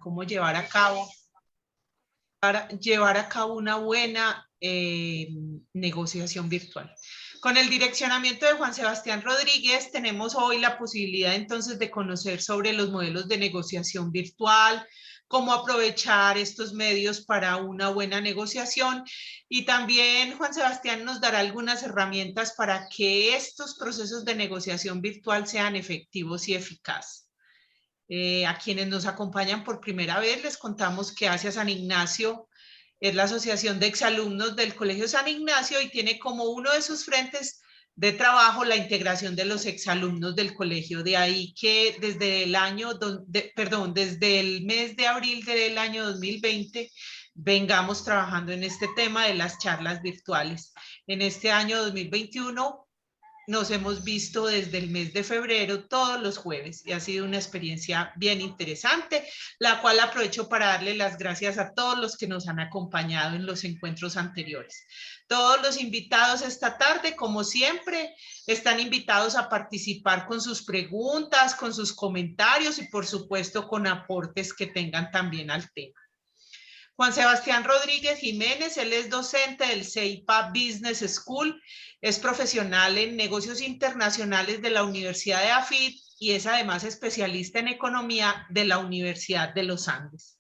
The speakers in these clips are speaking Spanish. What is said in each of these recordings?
cómo llevar a cabo una buena negociación virtual. Con el direccionamiento de Juan Sebastián Rodríguez tenemos hoy la posibilidad entonces de conocer sobre los modelos de negociación virtual, cómo aprovechar estos medios para una buena negociación, y también Juan Sebastián nos dará algunas herramientas para que estos procesos de negociación virtual sean efectivos y eficaces. A quienes nos acompañan por primera vez les contamos que Hacia San Ignacio es la Asociación de Exalumnos del Colegio San Ignacio y tiene como uno de sus frentes de trabajo la integración de los exalumnos del colegio. De ahí que desde el mes de abril del año 2020 vengamos trabajando en este tema de las charlas virtuales. En este año 2021 nos hemos visto desde el mes de febrero todos los jueves y ha sido una experiencia bien interesante, la cual aprovecho para darle las gracias a todos los que nos han acompañado en los encuentros anteriores. Todos los invitados esta tarde, como siempre, están invitados a participar con sus preguntas, con sus comentarios y por supuesto con aportes que tengan también al tema. Juan Sebastián Rodríguez Jiménez, él es docente del CEIPA Business School, es profesional en negocios internacionales de la Universidad de AFIT y es además especialista en economía de la Universidad de los Andes.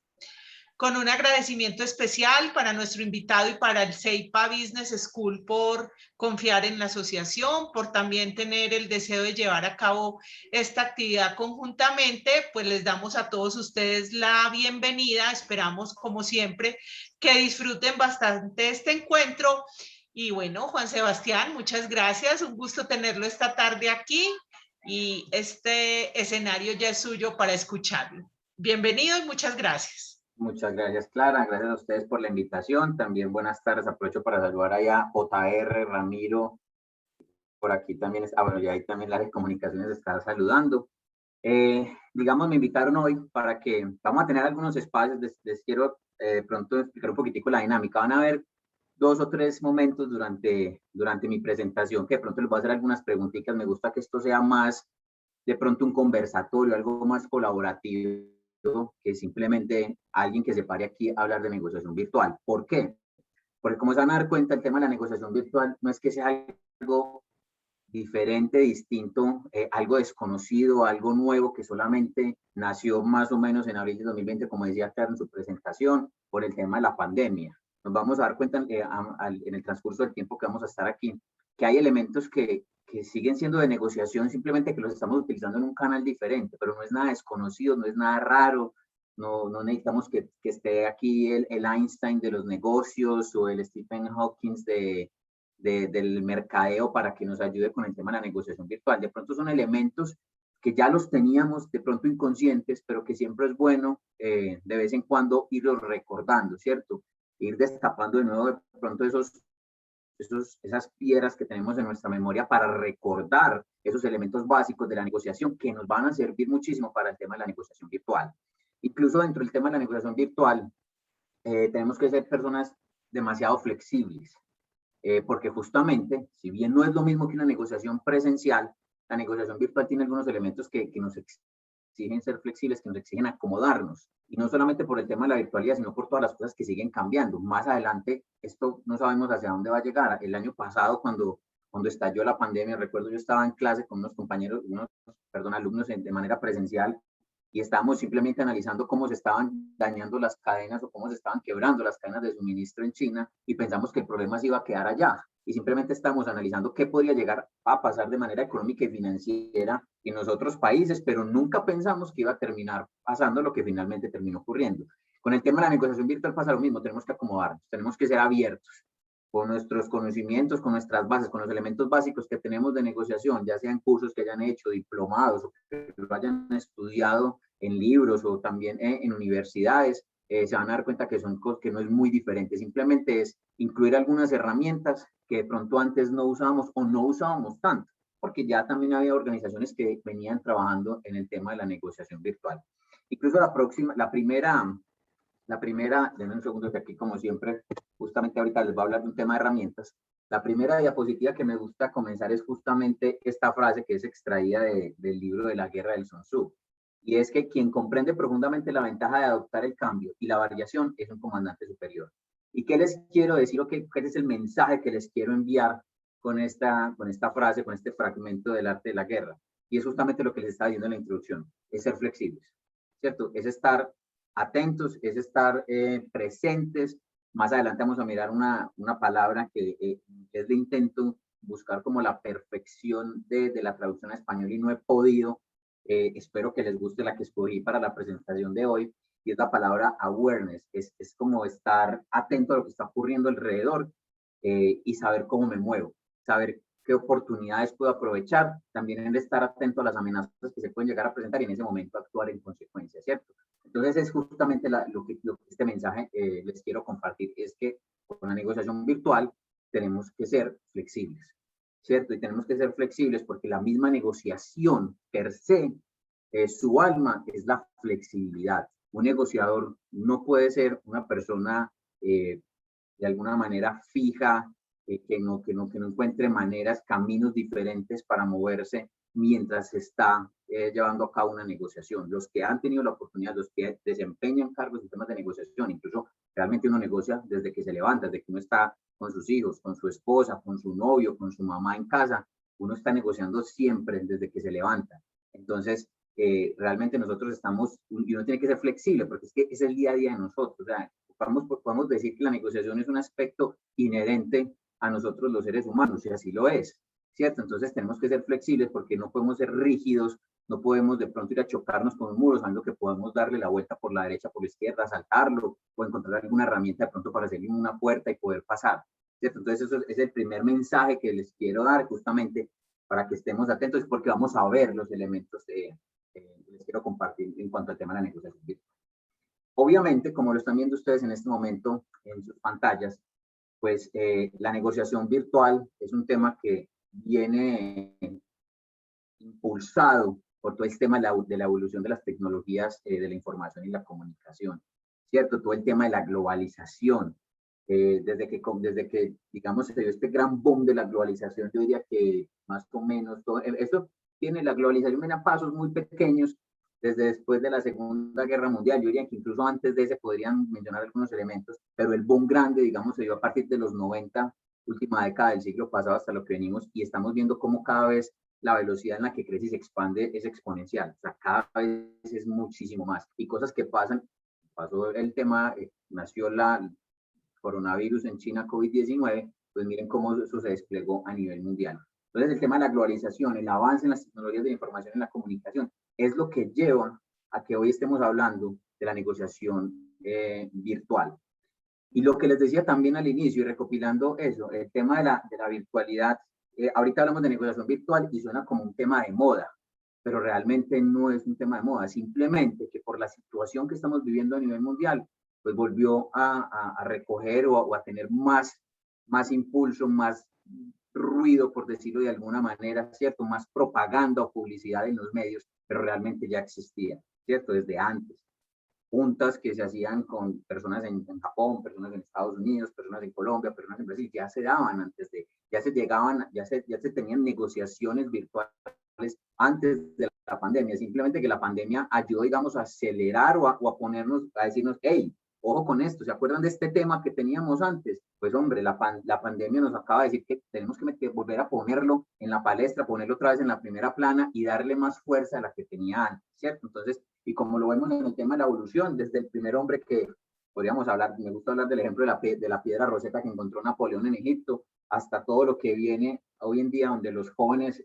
Con un agradecimiento especial para nuestro invitado y para el CEIPA Business School por confiar en la asociación, por también tener el deseo de llevar a cabo esta actividad conjuntamente, pues les damos a todos ustedes la bienvenida. Esperamos, como siempre, que disfruten bastante este encuentro. Y bueno, Juan Sebastián, muchas gracias. Un gusto tenerlo esta tarde aquí y este escenario ya es suyo para escucharlo. Bienvenido y muchas gracias. Muchas gracias, Clara. Gracias a ustedes por la invitación. También buenas tardes. Aprovecho para saludar allá JR, Ramiro. Por aquí también está, bueno, ya ahí también la de comunicaciones está saludando. Digamos, me invitaron hoy para que vamos a tener algunos espacios. Les quiero pronto explicar un poquitico la dinámica. Van a haber 2 o 3 momentos durante mi presentación que de pronto les voy a hacer algunas preguntitas. Me gusta que esto sea más de pronto un conversatorio, algo más colaborativo, que simplemente alguien que se pare aquí a hablar de negociación virtual. ¿Por qué? Porque como se van a dar cuenta, el tema de la negociación virtual no es que sea algo diferente, distinto, algo desconocido, algo nuevo que solamente nació más o menos en abril de 2020, como decía Carlos en su presentación, por el tema de la pandemia. Nos vamos a dar cuenta en el transcurso del tiempo que vamos a estar aquí, que hay elementos que siguen siendo de negociación, simplemente que los estamos utilizando en un canal diferente, pero no es nada desconocido, no es nada raro, no necesitamos que esté aquí el Einstein de los negocios o el Stephen Hawking del mercadeo para que nos ayude con el tema de la negociación virtual. De pronto son elementos que ya los teníamos de pronto inconscientes, pero que siempre es bueno de vez en cuando irlos recordando, ¿cierto? Ir destapando de nuevo de pronto esas piedras que tenemos en nuestra memoria para recordar esos elementos básicos de la negociación que nos van a servir muchísimo para el tema de la negociación virtual. Incluso dentro del tema de la negociación virtual, tenemos que ser personas demasiado flexibles, porque justamente, si bien no es lo mismo que una negociación presencial, la negociación virtual tiene algunos elementos que nos exigen ser flexibles, que nos exigen acomodarnos. Y no solamente por el tema de la virtualidad, sino por todas las cosas que siguen cambiando. Más adelante, esto no sabemos hacia dónde va a llegar. El año pasado, cuando estalló la pandemia, recuerdo yo estaba en clase con unos compañeros, alumnos de manera presencial, y estábamos simplemente analizando cómo se estaban dañando las cadenas o cómo se estaban quebrando las cadenas de suministro en China, y pensamos que el problema se iba a quedar allá. Y simplemente estamos analizando qué podría llegar a pasar de manera económica y financiera en los otros países, pero nunca pensamos que iba a terminar pasando lo que finalmente terminó ocurriendo. Con el tema de la negociación virtual pasa lo mismo, tenemos que acomodarnos, tenemos que ser abiertos con nuestros conocimientos, con nuestras bases, con los elementos básicos que tenemos de negociación, ya sean cursos que hayan hecho, diplomados, o que lo hayan estudiado en libros o también en universidades, se van a dar cuenta que no es muy diferente, simplemente es incluir algunas herramientas que de pronto antes no usábamos o no usábamos tanto, porque ya también había organizaciones que venían trabajando en el tema de la negociación virtual. Incluso la primera, denme un segundo que aquí como siempre, justamente ahorita les voy a hablar de un tema de herramientas. La primera diapositiva que me gusta comenzar es justamente esta frase que es extraída del libro de la guerra del Sun Tzu. y es que quien comprende profundamente la ventaja de adoptar el cambio y la variación es un comandante superior. ¿Y qué les quiero decir o qué es el mensaje que les quiero enviar con esta frase, con este fragmento del arte de la guerra? Y es justamente lo que les estaba diciendo en la introducción, es ser flexibles, ¿cierto? Es estar atentos, es estar presentes. Más adelante vamos a mirar una palabra que es de intento buscar como la perfección de la traducción a español y no he podido. Espero que les guste la que escogí para la presentación de hoy, y es la palabra awareness. Es como estar atento a lo que está ocurriendo alrededor y saber cómo me muevo, saber qué oportunidades puedo aprovechar, también en estar atento a las amenazas que se pueden llegar a presentar y en ese momento actuar en consecuencia, ¿cierto? Entonces es justamente lo que este mensaje les quiero compartir, es que con la negociación virtual tenemos que ser flexibles, ¿cierto? Y tenemos que ser flexibles porque la misma negociación per se, su alma es la flexibilidad. Un negociador no puede ser una persona de alguna manera fija, que no encuentre maneras, caminos diferentes para moverse mientras se está llevando a cabo una negociación. Los que han tenido la oportunidad, los que desempeñan cargos en temas de negociación, incluso realmente uno negocia desde que se levanta, desde que uno está con sus hijos, con su esposa, con su novio, con su mamá en casa, uno está negociando siempre desde que se levanta. Entonces, realmente nosotros estamos, y uno tiene que ser flexible, porque es que es el día a día de nosotros. O sea, podemos decir que la negociación es un aspecto inherente a nosotros los seres humanos, y así lo es, ¿cierto? Entonces tenemos que ser flexibles porque no podemos ser rígidos, no podemos de pronto ir a chocarnos con un muro, sabiendo que podemos darle la vuelta por la derecha, por la izquierda, saltarlo, o encontrar alguna herramienta de pronto para salir en una puerta y poder pasar, ¿cierto? Entonces eso es el primer mensaje que les quiero dar justamente para que estemos atentos, porque vamos a ver los elementos que les quiero compartir en cuanto al tema de la negociación virtual. Obviamente, como lo están viendo ustedes en este momento en sus pantallas, pues la negociación virtual es un tema que viene impulsado por todo este tema de la evolución de las tecnologías de la información y la comunicación, ¿cierto? Todo el tema de la globalización. Desde que, digamos, se dio este gran boom de la globalización, yo diría que más o menos, esto tiene la globalización en pasos muy pequeños, desde después de la Segunda Guerra Mundial. Yo diría que incluso antes de ese podrían mencionar algunos elementos, pero el boom grande, digamos, se dio a partir de los 90, última década del siglo pasado hasta lo que venimos, y estamos viendo cómo cada vez la velocidad en la que crece y se expande es exponencial. O sea, cada vez es muchísimo más. Y cosas que pasan, pasó el tema, nació la coronavirus en China, COVID-19, pues miren cómo eso se desplegó a nivel mundial. Entonces, el tema de la globalización, el avance en las tecnologías de la información y la comunicación, es lo que lleva a que hoy estemos hablando de la negociación virtual. Y lo que les decía también al inicio, y recopilando eso, el tema de la virtualidad, ahorita hablamos de negociación virtual y suena como un tema de moda, pero realmente no es un tema de moda, simplemente que por la situación que estamos viviendo a nivel mundial, pues volvió a recoger o a tener más impulso, más ruido, por decirlo de alguna manera, ¿cierto? Más propaganda o publicidad en los medios, pero realmente ya existía, ¿cierto? Desde antes. Juntas que se hacían con personas en Japón, personas en Estados Unidos, personas en Colombia, personas en Brasil, ya se daban antes de, ya se llegaban, ya se tenían negociaciones virtuales antes de la pandemia, simplemente que la pandemia ayudó, digamos, a acelerar o a ponernos, a decirnos, hey, ojo con esto, ¿se acuerdan de este tema que teníamos antes? Pues hombre, la pandemia nos acaba de decir que tenemos que volver a ponerlo en la palestra, ponerlo otra vez en la primera plana y darle más fuerza a la que tenía antes, ¿cierto? Entonces, y como lo vemos en el tema de la evolución, desde el primer hombre que podríamos hablar, me gusta hablar del ejemplo de la piedra Rosetta que encontró Napoleón en Egipto, hasta todo lo que viene hoy en día, donde los jóvenes,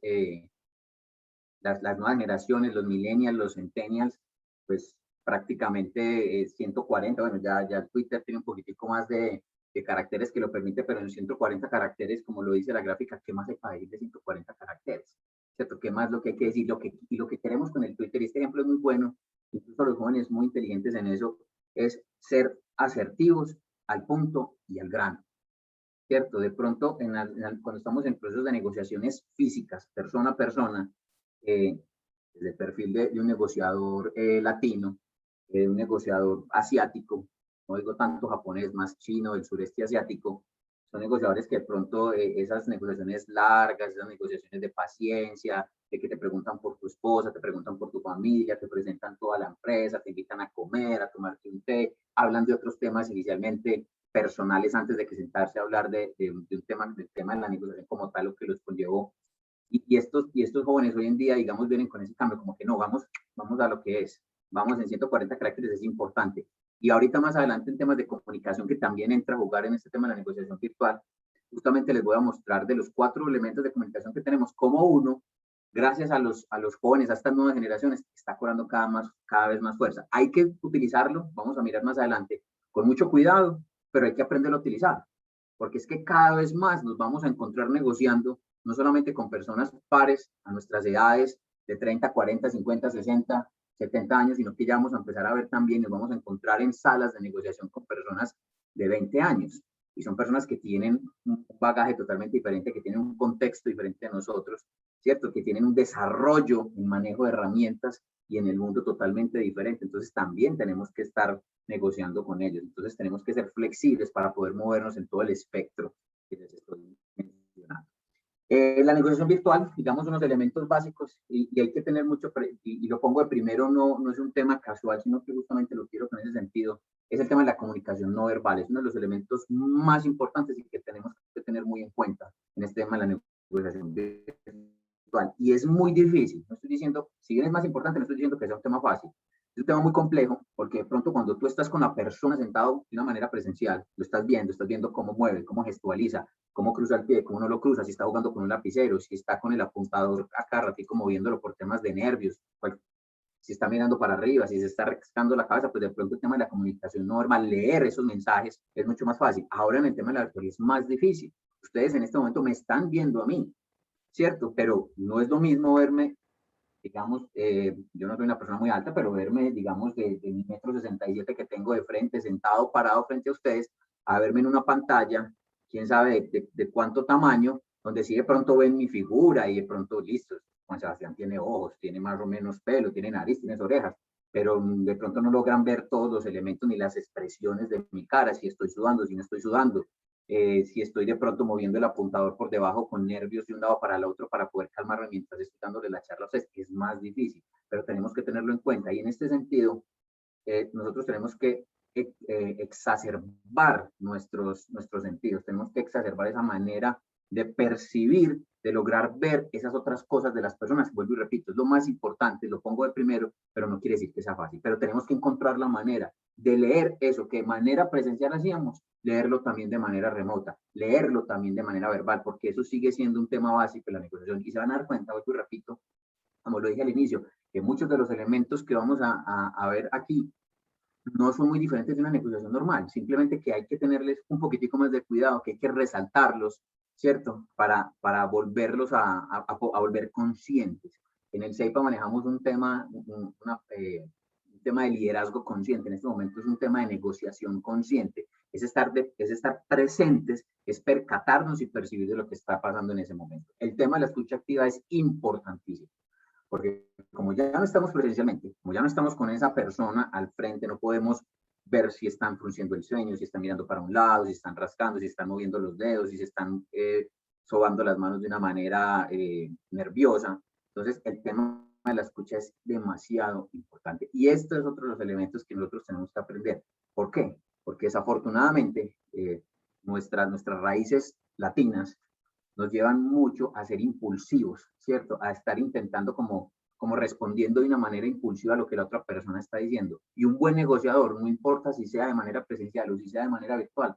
las nuevas generaciones, los millennials, los centennials, pues prácticamente 140, bueno, ya Twitter tiene un poquitico más de caracteres que lo permite, pero en 140 caracteres, como lo dice la gráfica, ¿qué más hay para ir de 140 caracteres? ¿Cierto? ¿Qué más lo que hay que decir? Y lo que queremos con el Twitter, y este ejemplo es muy bueno, incluso los jóvenes muy inteligentes en eso, es ser asertivos, al punto y al grano, ¿cierto? De pronto, cuando estamos en procesos de negociaciones físicas, persona a persona, desde el perfil de un negociador latino, de un negociador asiático, no digo tanto japonés, más chino, del sureste asiático, son negociadores que de pronto esas negociaciones largas, esas negociaciones de paciencia, de que te preguntan por tu esposa, te preguntan por tu familia, te presentan toda la empresa, te invitan a comer, a tomarte un té, hablan de otros temas inicialmente personales antes de que sentarse a hablar de un tema, del tema de la negociación como tal, lo que los conllevó. Y estos jóvenes hoy en día, digamos, vienen con ese cambio, como que no, vamos a lo que es, vamos en 140 caracteres, es importante. Y ahorita más adelante en temas de comunicación, que también entra a jugar en este tema de la negociación virtual, justamente les voy a mostrar de los 4 elementos de comunicación que tenemos, como uno, gracias a los jóvenes, a estas nuevas generaciones, está cobrando cada vez más fuerza. Hay que utilizarlo, vamos a mirar más adelante, con mucho cuidado, pero hay que aprenderlo a utilizar, porque es que cada vez más nos vamos a encontrar negociando, no solamente con personas pares a nuestras edades de 30, 40, 50, 60, 70 años, sino que ya vamos a empezar a ver también, nos vamos a encontrar en salas de negociación con personas de 20 años. Y son personas que tienen un bagaje totalmente diferente, que tienen un contexto diferente a nosotros, ¿cierto? Que tienen un desarrollo, un manejo de herramientas y en el mundo totalmente diferente. Entonces también tenemos que estar negociando con ellos. Entonces tenemos que ser flexibles para poder movernos en todo el espectro que les estoy mencionando. La negociación virtual, digamos, unos elementos básicos y hay que tener mucho, y lo pongo de primero, no es un tema casual, sino que justamente lo quiero con ese sentido, es el tema de la comunicación no verbal, es uno de los elementos más importantes y que tenemos que tener muy en cuenta en este tema de la negociación virtual. Y es muy difícil, no estoy diciendo, si bien es más importante, no estoy diciendo que sea un tema fácil. Es un tema muy complejo porque de pronto cuando tú estás con la persona sentado de una manera presencial, lo estás viendo cómo mueve, cómo gestualiza, cómo cruza el pie, cómo no lo cruza, si está jugando con un lapicero, si está con el apuntador acá ratico moviéndolo por temas de nervios, si está mirando para arriba, si se está rascando la cabeza, pues de pronto el tema de la comunicación no verbal, leer esos mensajes es mucho más fácil. Ahora en el tema de la virtualidad es más difícil. Ustedes en este momento me están viendo a mí, ¿cierto? Pero no es lo mismo verme, digamos, yo no soy una persona muy alta, pero verme, digamos, de mi 1,67 m que tengo de frente, sentado, parado frente a ustedes, a verme en una pantalla, quién sabe de cuánto tamaño, donde sí de pronto ven mi figura y de pronto, listo, Juan Sebastián tiene ojos, tiene más o menos pelo, tiene nariz, tiene orejas, pero de pronto no logran ver todos los elementos ni las expresiones de mi cara, si estoy sudando, si no estoy sudando, si estoy de pronto moviendo el apuntador por debajo con nervios de un lado para el otro para poder calmarme mientras estoy dándole la charla a ustedes, es más difícil, pero tenemos que tenerlo en cuenta. Y en este sentido, nosotros tenemos que exacerbar nuestros sentidos, tenemos que exacerbar esa manera de percibir, de lograr ver esas otras cosas de las personas. Vuelvo y repito, es lo más importante, lo pongo de primero, pero no quiere decir que sea fácil, pero tenemos que encontrar la manera de leer eso que de manera presencial hacíamos, leerlo también de manera remota, leerlo también de manera verbal, porque eso sigue siendo un tema básico de la negociación. Y se van a dar cuenta, vuelvo y repito, como lo dije al inicio, que muchos de los elementos que vamos a ver aquí no son muy diferentes de una negociación normal, simplemente que hay que tenerles un poquitico más de cuidado, que hay que resaltarlos, ¿cierto? Para volverlos a volver conscientes. En el CEIPA manejamos un tema, un tema de liderazgo consciente, en este momento es un tema de negociación consciente, es estar presentes, es percatarnos y percibir de lo que está pasando en ese momento. El tema de la escucha activa es importantísimo. Porque como ya no estamos presencialmente, como ya no estamos con esa persona al frente, no podemos ver si están frunciendo el sueño, si están mirando para un lado, si están rascando, si están moviendo los dedos, si se están sobando las manos de una manera nerviosa. Entonces, el tema de la escucha es demasiado importante. Y esto es otro de los elementos que nosotros tenemos que aprender. ¿Por qué? Porque desafortunadamente nuestras raíces latinas nos llevan mucho a ser impulsivos, ¿cierto? A estar intentando como respondiendo de una manera impulsiva a lo que la otra persona está diciendo. Y un buen negociador, no importa si sea de manera presencial o si sea de manera virtual,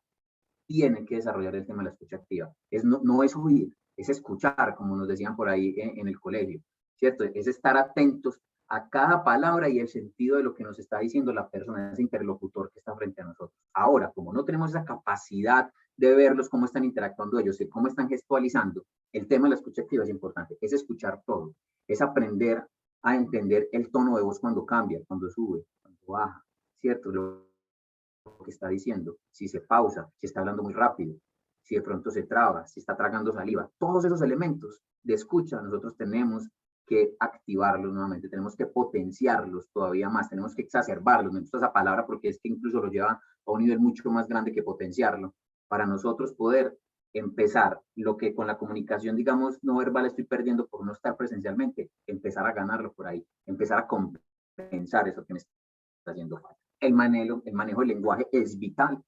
tiene que desarrollar el tema de la escucha activa. No es oír, es escuchar, como nos decían por ahí en el colegio, ¿cierto? Es estar atentos a cada palabra y el sentido de lo que nos está diciendo la persona, ese interlocutor que está frente a nosotros. Ahora, como no tenemos esa capacidad de verlos, cómo están interactuando ellos, cómo están gestualizando, el tema de la escucha activa es importante, es escuchar todo, es aprender a entender el tono de voz cuando cambia, cuando sube, cuando baja, ¿cierto? Lo que está diciendo, si se pausa, si está hablando muy rápido, si de pronto se traba, si está tragando saliva. Todos esos elementos de escucha nosotros tenemos que activarlos nuevamente, tenemos que potenciarlos todavía más, tenemos que exacerbarlos. Me gusta esa palabra porque es que incluso lo lleva a un nivel mucho más grande que potenciarlo, para nosotros poder empezar lo que con la comunicación, digamos, no verbal estoy perdiendo por no estar presencialmente, empezar a ganarlo por ahí, empezar a compensar eso que me está haciendo falta. El manejo del lenguaje es vital.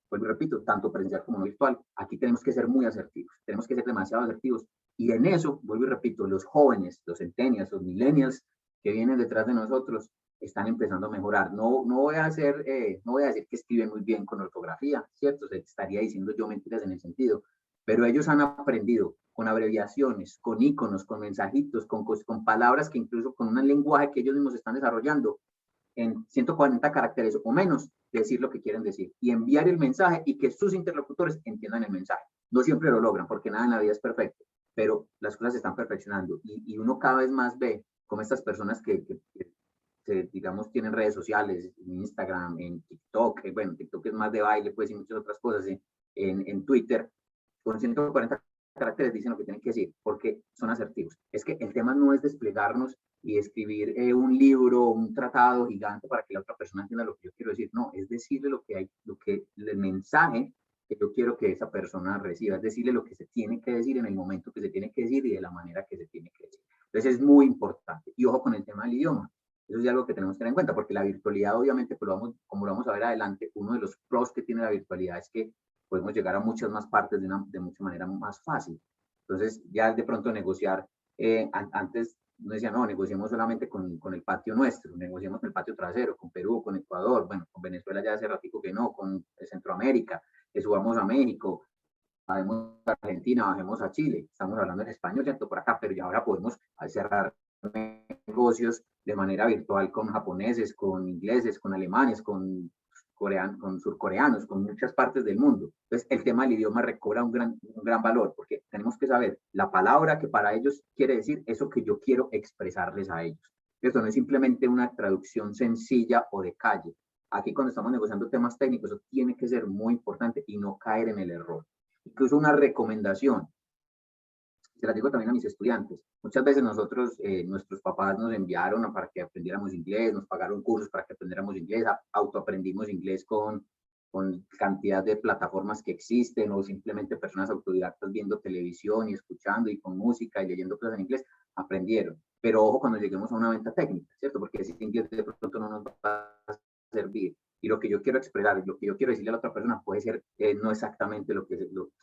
Pues repito, tanto presencial como no virtual. Aquí tenemos que ser muy asertivos, tenemos que ser demasiado asertivos. Y en eso, vuelvo y repito, los jóvenes, los centennials, los millennials que vienen detrás de nosotros, están empezando a mejorar. No voy a decir que escriben muy bien con ortografía, ¿cierto? Se estaría diciendo yo mentiras en el sentido, pero ellos han aprendido con abreviaciones, con iconos, con mensajitos, con palabras que incluso con un lenguaje que ellos mismos están desarrollando, en 140 caracteres o menos, decir lo que quieren decir y enviar el mensaje y que sus interlocutores entiendan el mensaje. No siempre lo logran porque nada en la vida es perfecto, pero las cosas se están perfeccionando y uno cada vez más ve como estas personas que digamos, tienen redes sociales, en Instagram, en TikTok, bueno, TikTok es más de baile, pues, y muchas otras cosas, en Twitter, con 140 caracteres dicen lo que tienen que decir, porque son asertivos. Es que el tema no es desplegarnos y escribir un libro, un tratado gigante para que la otra persona entienda lo que yo quiero decir. No, es decirle el mensaje que yo quiero que esa persona reciba, es decirle lo que se tiene que decir en el momento que se tiene que decir y de la manera que se tiene que decir. Entonces es muy importante. Y ojo con el tema del idioma. Eso es algo que tenemos que tener en cuenta, porque la virtualidad, obviamente, pues como lo vamos a ver adelante, uno de los pros que tiene la virtualidad es que podemos llegar a muchas más partes de mucha manera más fácil. Entonces, ya de pronto negociar, antes no decía, no, negociemos solamente con el patio nuestro, negociemos con el patio trasero, con Perú, con Ecuador, bueno, con Venezuela ya hace ratico que no, con Centroamérica, que subamos a México, bajemos a Argentina, bajemos a Chile, estamos hablando en español, ¿cierto? Por acá, pero ya ahora podemos cerrar negocios de manera virtual con japoneses, con ingleses, con alemanes, con surcoreanos, con muchas partes del mundo. Entonces, el tema del idioma recobra un gran valor, porque tenemos que saber la palabra que para ellos quiere decir eso que yo quiero expresarles a ellos. Esto no es simplemente una traducción sencilla o de calle. Aquí cuando estamos negociando temas técnicos, eso tiene que ser muy importante y no caer en el error. Incluso una recomendación, se la digo también a mis estudiantes. Muchas veces nosotros, nuestros papás nos enviaron para que aprendiéramos inglés, nos pagaron cursos para que aprendiéramos inglés, autoaprendimos inglés con cantidad de plataformas que existen o simplemente personas autodidactas viendo televisión y escuchando y con música y leyendo cosas en inglés, aprendieron. Pero ojo cuando lleguemos a una venta técnica, ¿cierto? Porque ese inglés de pronto no nos va a servir. Y lo que yo quiero expresar, lo que yo quiero decirle a la otra persona puede ser no exactamente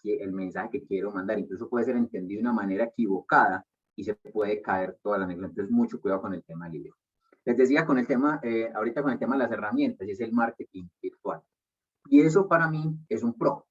el mensaje que quiero mandar, incluso puede ser entendido de una manera equivocada y se puede caer toda la negra. Entonces, mucho cuidado con el tema del idioma. Les decía con el tema, ahorita con el tema de las herramientas, y es el marketing virtual. Y eso para mí es un pro,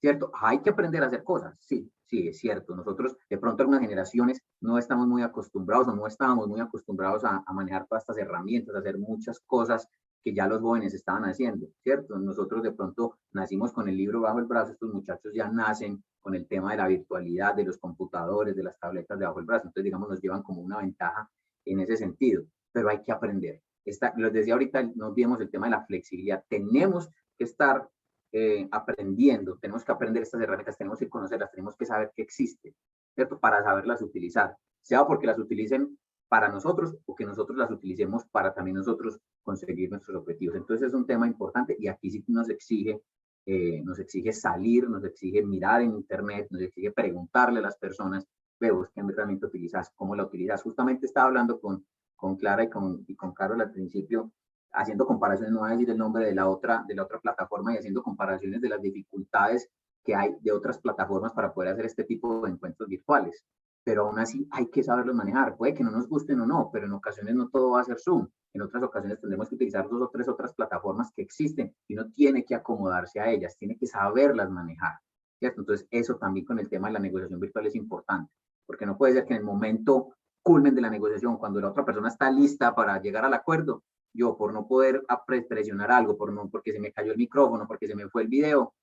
¿cierto? Hay que aprender a hacer cosas, sí, sí, es cierto. Nosotros, de pronto, algunas generaciones no estamos muy acostumbrados o no estábamos muy acostumbrados a manejar todas estas herramientas, a hacer muchas cosas que ya los jóvenes estaban haciendo, ¿cierto? Nosotros de pronto nacimos con el libro bajo el brazo, estos muchachos ya nacen con el tema de la virtualidad, de los computadores, de las tabletas debajo del brazo, entonces digamos nos llevan como una ventaja en ese sentido, pero hay que aprender. Les decía ahorita, no olvidemos el tema de la flexibilidad, tenemos que estar aprendiendo, tenemos que aprender estas herramientas, tenemos que conocerlas, tenemos que saber que existen, ¿cierto? Para saberlas utilizar, sea porque las utilicen para nosotros o que nosotros las utilicemos para también nosotros conseguir nuestros objetivos. Entonces es un tema importante y aquí sí nos exige salir, nos exige mirar en internet, nos exige preguntarle a las personas, veo qué herramienta utilizas, cómo la utilizas. Justamente estaba hablando con Clara y con Carol al principio, haciendo comparaciones, no voy a decir el nombre de la otra plataforma y haciendo comparaciones de las dificultades que hay de otras plataformas para poder hacer este tipo de encuentros virtuales. Pero aún así hay que saberlos manejar. Puede que no nos gusten o no, pero en ocasiones no todo va a ser Zoom. En otras ocasiones tendremos que utilizar 2 o 3 otras plataformas que existen y uno tiene que acomodarse a ellas, tiene que saberlas manejar, ¿cierto? Entonces eso también con el tema de la negociación virtual es importante, porque no puede ser que en el momento culmen de la negociación, cuando la otra persona está lista para llegar al acuerdo, yo por no poder presionar algo, porque se me cayó el micrófono, porque se me fue el video,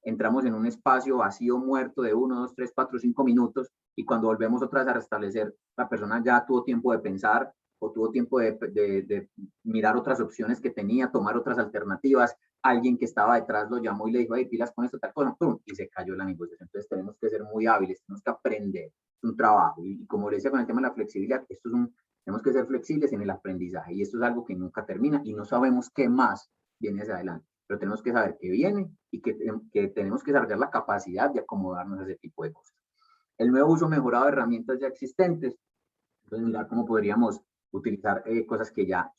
entramos en un espacio vacío, muerto de 1, 2, 3, 4, 5 minutos y cuando volvemos otra vez a restablecer, la persona ya tuvo tiempo de pensar o tuvo tiempo de mirar otras opciones que tenía, tomar otras alternativas, alguien que estaba detrás lo llamó y le dijo, hey, pilas con esto, tal cosa, ¡pum! Y se cayó la negociación. Entonces tenemos que ser muy hábiles, tenemos que aprender, es un trabajo. Y como le decía con el tema de la flexibilidad, tenemos que ser flexibles en el aprendizaje y esto es algo que nunca termina y no sabemos qué más viene hacia adelante. pero tenemos que saber que viene y que tenemos que desarrollar la capacidad de acomodarnos a ese tipo de cosas. El nuevo uso mejorado de herramientas ya existentes, entonces mirar cómo podríamos utilizar cosas que ya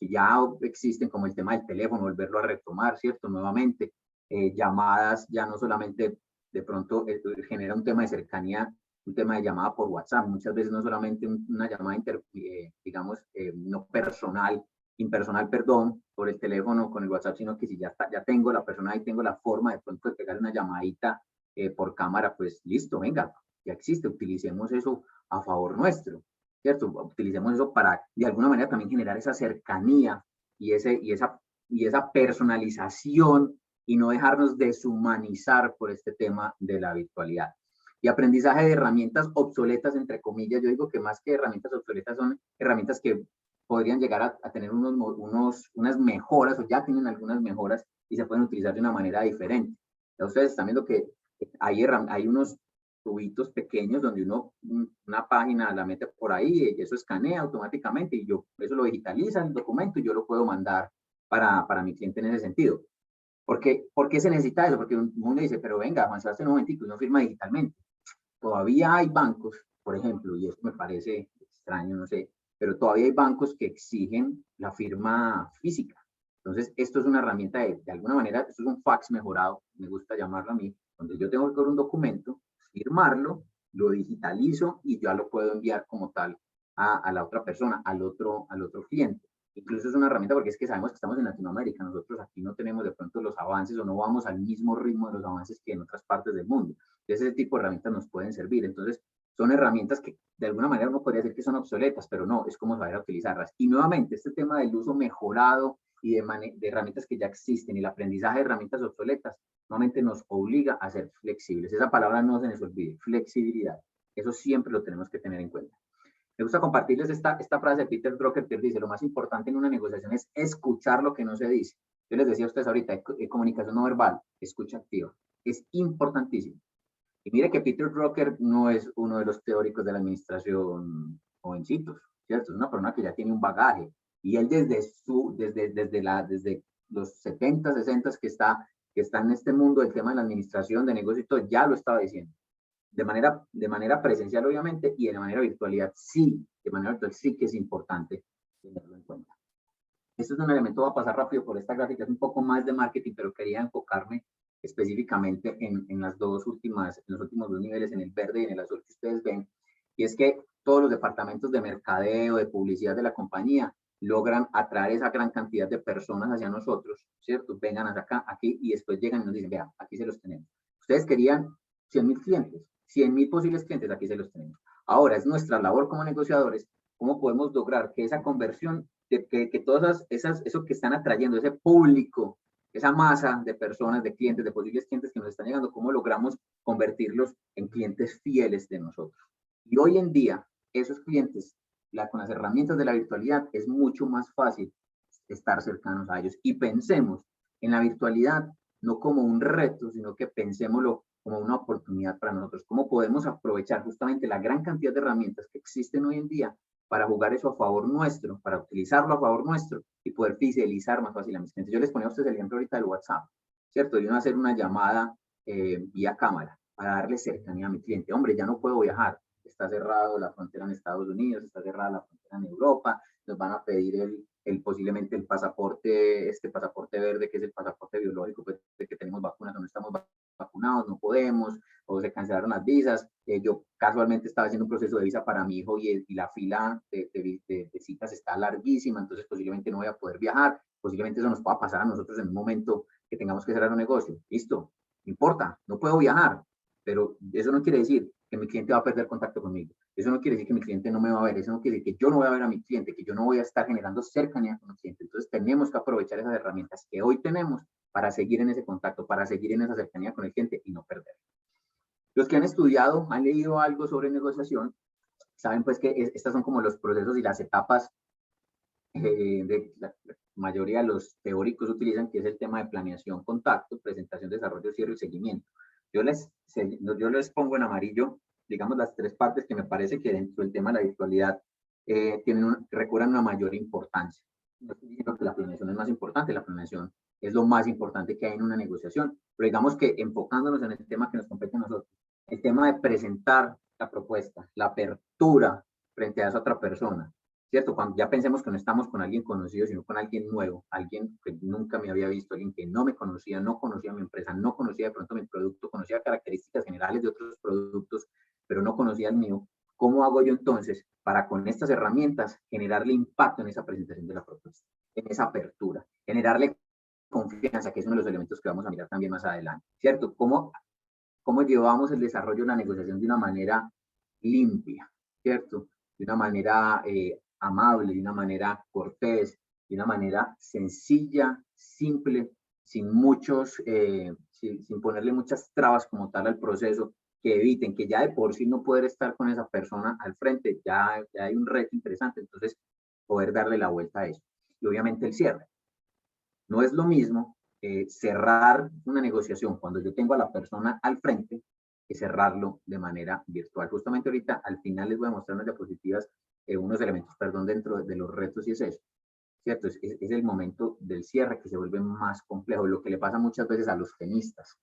existen, como el tema del teléfono, volverlo a retomar, ¿cierto? Nuevamente, llamadas ya no solamente de pronto genera un tema de cercanía, un tema de llamada por WhatsApp, muchas veces no solamente una llamada, digamos, no personal, impersonal, perdón, por el teléfono con el WhatsApp, sino que si ya tengo la persona ahí, tengo la forma de pronto de pegar una llamadita por cámara, pues listo, venga, ya existe, utilicemos eso a favor nuestro, ¿cierto? Utilicemos eso para de alguna manera también generar esa cercanía y esa personalización y no dejarnos deshumanizar por este tema de la virtualidad. Y aprendizaje de herramientas obsoletas, entre comillas, yo digo que más que herramientas obsoletas son herramientas que podrían llegar a tener unas mejoras o ya tienen algunas mejoras y se pueden utilizar de una manera diferente. Ya ustedes están viendo que hay unos tubitos pequeños donde una página la mete por ahí y eso escanea automáticamente y eso lo digitaliza el documento y yo lo puedo mandar para mi cliente en ese sentido. ¿Por qué se necesita eso? Porque uno dice, pero venga, Juan Sebastián, un momentico, uno firma digitalmente. Todavía hay bancos, por ejemplo, y esto me parece extraño, no sé, pero todavía hay bancos que exigen la firma física. Entonces, esto es una herramienta de alguna manera, esto es un fax mejorado, me gusta llamarlo a mí, donde yo tengo que coger un documento, firmarlo, lo digitalizo y ya lo puedo enviar como tal a la otra persona, al otro cliente. Incluso es una herramienta porque es que sabemos que estamos en Latinoamérica, nosotros aquí no tenemos de pronto los avances o no vamos al mismo ritmo de los avances que en otras partes del mundo. Entonces, ese tipo de herramientas nos pueden servir. Entonces, son herramientas que de alguna manera uno podría decir que son obsoletas, pero no, es como saber utilizarlas. Y nuevamente, este tema del uso mejorado y de herramientas que ya existen y el aprendizaje de herramientas obsoletas, nuevamente nos obliga a ser flexibles. Esa palabra no se nos olvide, flexibilidad. Eso siempre lo tenemos que tener en cuenta. Me gusta compartirles esta frase de Peter Drucker que dice, lo más importante en una negociación es escuchar lo que no se dice. Yo les decía a ustedes ahorita, comunicación no verbal, escucha activa. Es importantísimo. Y mire que Peter Drucker no es uno de los teóricos de la administración jovencitos, ¿cierto? Es una persona que ya tiene un bagaje. Y él desde los 70, 60 que está en este mundo del tema de la administración, de negocios y todo, ya lo estaba diciendo. De manera presencial, obviamente, y de manera virtualidad, sí. De manera virtual sí que es importante tenerlo en cuenta. Esto es un elemento, va a pasar rápido por esta gráfica, es un poco más de marketing, pero quería enfocarme específicamente en los últimos dos niveles, en el verde y en el azul que ustedes ven, y es que todos los departamentos de mercadeo, de publicidad de la compañía, logran atraer esa gran cantidad de personas hacia nosotros, ¿cierto? Vengan hasta acá, aquí, y después llegan y nos dicen, vea, aquí se los tenemos. Ustedes querían 100,000 clientes, 100,000 posibles clientes, aquí se los tenemos. Ahora es nuestra labor como negociadores, cómo podemos lograr que esa conversión, que todas eso que están atrayendo, ese público, esa masa de personas, de clientes, de posibles clientes que nos están llegando, cómo logramos convertirlos en clientes fieles de nosotros. Y hoy en día, esos clientes, con las herramientas de la virtualidad, es mucho más fácil estar cercanos a ellos. Y pensemos en la virtualidad no como un reto, sino que pensémoslo como una oportunidad para nosotros. ¿Cómo podemos aprovechar justamente la gran cantidad de herramientas que existen hoy en día para jugar eso a favor nuestro, para utilizarlo a favor nuestro y poder fidelizar más fácil a mis clientes? Yo les ponía a ustedes el ejemplo ahorita del WhatsApp, ¿cierto? De uno hacer una llamada vía cámara para darle cercanía a mi cliente. Hombre, ya no puedo viajar, está cerrado la frontera en Estados Unidos, está cerrada la frontera en Europa, nos van a pedir posiblemente el pasaporte, este pasaporte verde, que es el pasaporte biológico, pues, de que tenemos vacunas o no estamos vacunados, no podemos, o se cancelaron las visas. Yo casualmente estaba haciendo un proceso de visa para mi hijo y la fila de citas está larguísima, entonces posiblemente no voy a poder viajar, posiblemente eso nos pueda pasar a nosotros en un momento que tengamos que cerrar un negocio. Listo, no importa, no puedo viajar, pero eso no quiere decir que mi cliente va a perder contacto conmigo. Eso no quiere decir que mi cliente no me va a ver, eso no quiere decir que yo no voy a ver a mi cliente, que yo no voy a estar generando cercanía con el cliente. Entonces tenemos que aprovechar esas herramientas que hoy tenemos para seguir en ese contacto, para seguir en esa cercanía con el cliente y no perder. Los que han estudiado, han leído algo sobre negociación, saben pues que estas son como los procesos y las etapas de la mayoría de los teóricos utilizan, que es el tema de planeación, contacto, presentación, desarrollo, cierre y seguimiento. Yo les pongo en amarillo, digamos, las tres partes que me parece que dentro del tema de la virtualidad recobran una mayor importancia. No estoy diciendo que la planeación es más importante, la planeación es lo más importante que hay en una negociación. Pero digamos que enfocándonos en el tema que nos compete a nosotros, el tema de presentar la propuesta, la apertura frente a esa otra persona, ¿cierto? Cuando ya pensemos que no estamos con alguien conocido, sino con alguien nuevo, alguien que nunca me había visto, alguien que no me conocía, no conocía mi empresa, no conocía de pronto mi producto, conocía características generales de otros productos, pero no conocía el mío. ¿Cómo hago yo entonces para con estas herramientas generarle impacto en esa presentación de la propuesta, en esa apertura, generarle confianza, que es uno de los elementos que vamos a mirar también más adelante, ¿cierto? ¿Cómo llevamos el desarrollo de la negociación de una manera limpia, ¿cierto? De una manera amable, de una manera cortés, de una manera sencilla, simple, sin muchos, sin ponerle muchas trabas como tal al proceso, que eviten que ya de por sí no poder estar con esa persona al frente, ya hay un reto interesante, entonces poder darle la vuelta a eso. Y obviamente el cierre. No es lo mismo cerrar una negociación cuando yo tengo a la persona al frente que cerrarlo de manera virtual. Justamente ahorita al final les voy a mostrar unas diapositivas, unos elementos, perdón, dentro de los retos y es eso, ¿cierto? Es el momento del cierre que se vuelve más complejo, lo que le pasa muchas veces a los tenistas,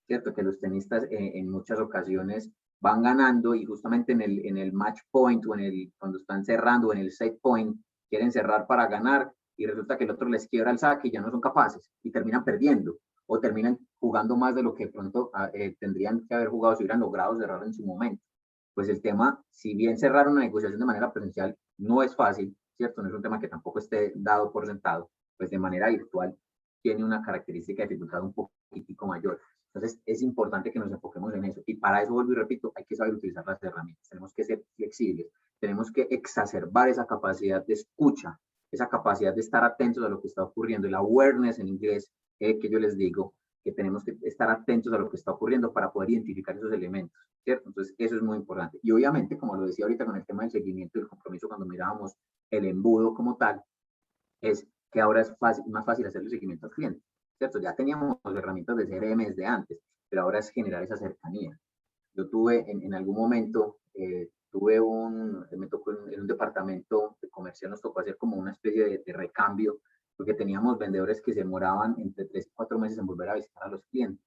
¿cierto? Que los tenistas en muchas ocasiones van ganando y justamente en el match point o cuando están cerrando o en el set point, quieren cerrar para ganar y resulta que el otro les quiebra el saque y ya no son capaces y terminan perdiendo o terminan jugando más de lo que pronto tendrían que haber jugado si hubieran logrado cerrar en su momento. Pues el tema, si bien cerrar una negociación de manera presencial no es fácil, ¿cierto? No es un tema que tampoco esté dado por sentado, pues de manera virtual tiene una característica de dificultad un poquitico mayor. Entonces, es importante que nos enfoquemos en eso. Y para eso, vuelvo y repito, hay que saber utilizar las herramientas. Tenemos que ser flexibles. Tenemos que exacerbar esa capacidad de escucha, esa capacidad de estar atentos a lo que está ocurriendo. El awareness en inglés, que yo les digo, que tenemos que estar atentos a lo que está ocurriendo para poder identificar esos elementos, ¿cierto? Entonces, eso es muy importante. Y obviamente, como lo decía ahorita con el tema del seguimiento y el compromiso, cuando mirábamos el embudo como tal, es que ahora es más fácil hacerle seguimiento al cliente, ¿cierto? Ya teníamos herramientas de CRM desde antes, pero ahora es generar esa cercanía. Yo tuve en algún momento, me tocó en un departamento de comercial, nos tocó hacer como una especie de recambio, porque teníamos vendedores que se demoraban entre 3 y 4 meses en volver a visitar a los clientes.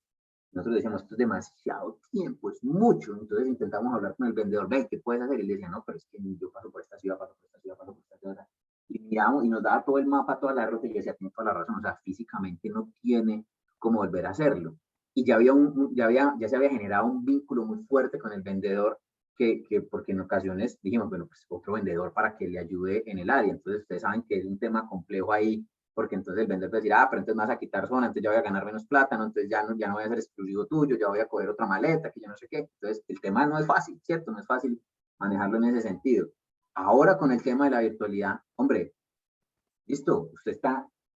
Nosotros decíamos, esto es demasiado tiempo, es mucho. Entonces intentamos hablar con el vendedor, ve, ¿qué puedes hacer? Y le decía, no, pero es que yo paso por esta ciudad, paso por esta ciudad, paso por esta ciudad. Y miramos y nos daba todo el mapa, toda la ruta, y yo decía, tiene toda la razón, o sea, físicamente no tiene cómo volver a hacerlo. Y ya se había generado un vínculo muy fuerte con el vendedor, porque en ocasiones dijimos, bueno, pues otro vendedor para que le ayude en el área. Entonces ustedes saben que es un tema complejo ahí, porque entonces el vendedor puede decir, pero entonces me vas a quitar zona, entonces ya voy a ganar menos plata, ¿no? Entonces ya no voy a ser exclusivo tuyo, ya voy a coger otra maleta, que yo no sé qué. Entonces el tema no es fácil, ¿cierto? No es fácil manejarlo en ese sentido. Ahora con el tema de la virtualidad, hombre, listo,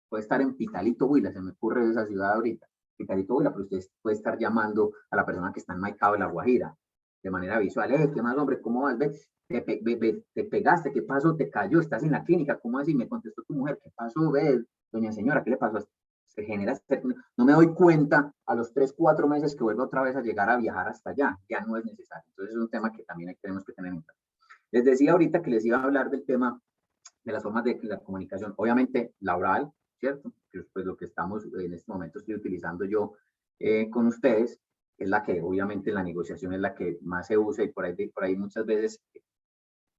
puede estar en Pitalito, Huila, se me ocurre esa ciudad ahorita, Pitalito, Huila, pero usted puede estar llamando a la persona que está en Maicao de La Guajira, de manera visual, ¿qué más, hombre? ¿Cómo vas? Te pegaste, ¿qué pasó? Te cayó, estás en la clínica, ¿cómo así? Me contestó tu mujer, ¿qué pasó? Ve, doña señora, ¿qué le pasó? Se genera, no me doy cuenta a los 3, 4 meses que vuelvo otra vez a llegar a viajar hasta allá, ya no es necesario. Entonces es un tema que también tenemos que tener en cuenta. Les decía ahorita que les iba a hablar del tema de las formas de la comunicación, obviamente laboral, ¿cierto? Que pues lo que estamos en este momento estoy utilizando yo con ustedes, es la que obviamente en la negociación es la que más se usa y por ahí muchas veces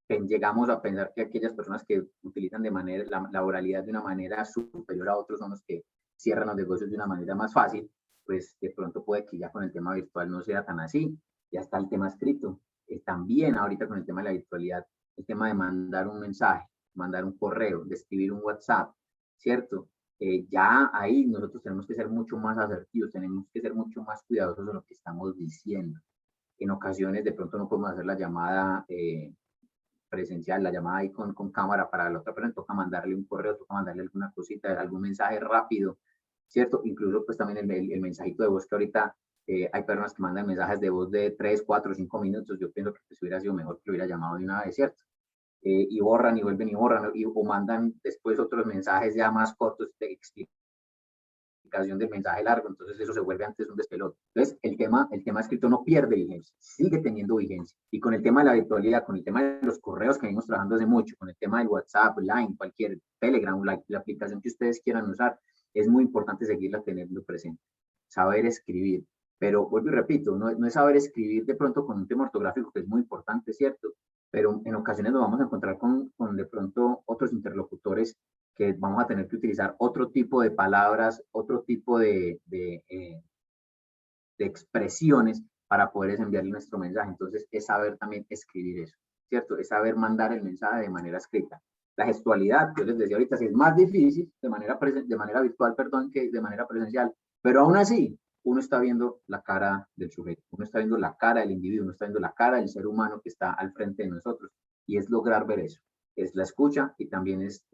llegamos a pensar que aquellas personas que utilizan de manera la oralidad de una manera superior a otros son los que cierran los negocios de una manera más fácil, pues de pronto puede que ya con el tema virtual no sea tan así, ya está el tema escrito. También ahorita con el tema de la virtualidad, el tema de mandar un mensaje, mandar un correo, de escribir un WhatsApp, ¿cierto? Ya ahí nosotros tenemos que ser mucho más asertivos, tenemos que ser mucho más cuidadosos en lo que estamos diciendo. En ocasiones de pronto no podemos hacer la llamada presencial, la llamada ahí con cámara para la otra persona, toca mandarle un correo, toca mandarle alguna cosita, algún mensaje rápido, ¿cierto? Incluso pues también el mensajito de voz que ahorita hay personas que mandan mensajes de voz de 3, 4, 5 minutos, yo pienso que pues, hubiera sido mejor que lo hubiera llamado de una vez, ¿cierto? Y borran y vuelven y borran, o mandan después otros mensajes ya más cortos de explicación del mensaje largo, entonces eso se vuelve antes un despelote. Entonces, el tema escrito no pierde vigencia, sigue teniendo vigencia. Y con el tema de la virtualidad, con el tema de los correos que venimos trabajando hace mucho, con el tema del WhatsApp, Line, cualquier Telegram, la aplicación que ustedes quieran usar, es muy importante seguirla teniendo presente. Saber escribir. Pero vuelvo y repito, no es saber escribir de pronto con un tema ortográfico, que es muy importante, ¿cierto? Pero en ocasiones nos vamos a encontrar con de pronto otros interlocutores que vamos a tener que utilizar otro tipo de palabras, otro tipo de expresiones para poder enviarle nuestro mensaje. Entonces, es saber también escribir eso, ¿cierto? Es saber mandar el mensaje de manera escrita. La gestualidad, yo les decía ahorita, es más difícil de manera virtual, perdón, que de manera presencial, pero aún así, uno está viendo la cara del sujeto, uno está viendo la cara del individuo, uno está viendo la cara del ser humano que está al frente de nosotros, y es lograr ver eso, es la escucha y también es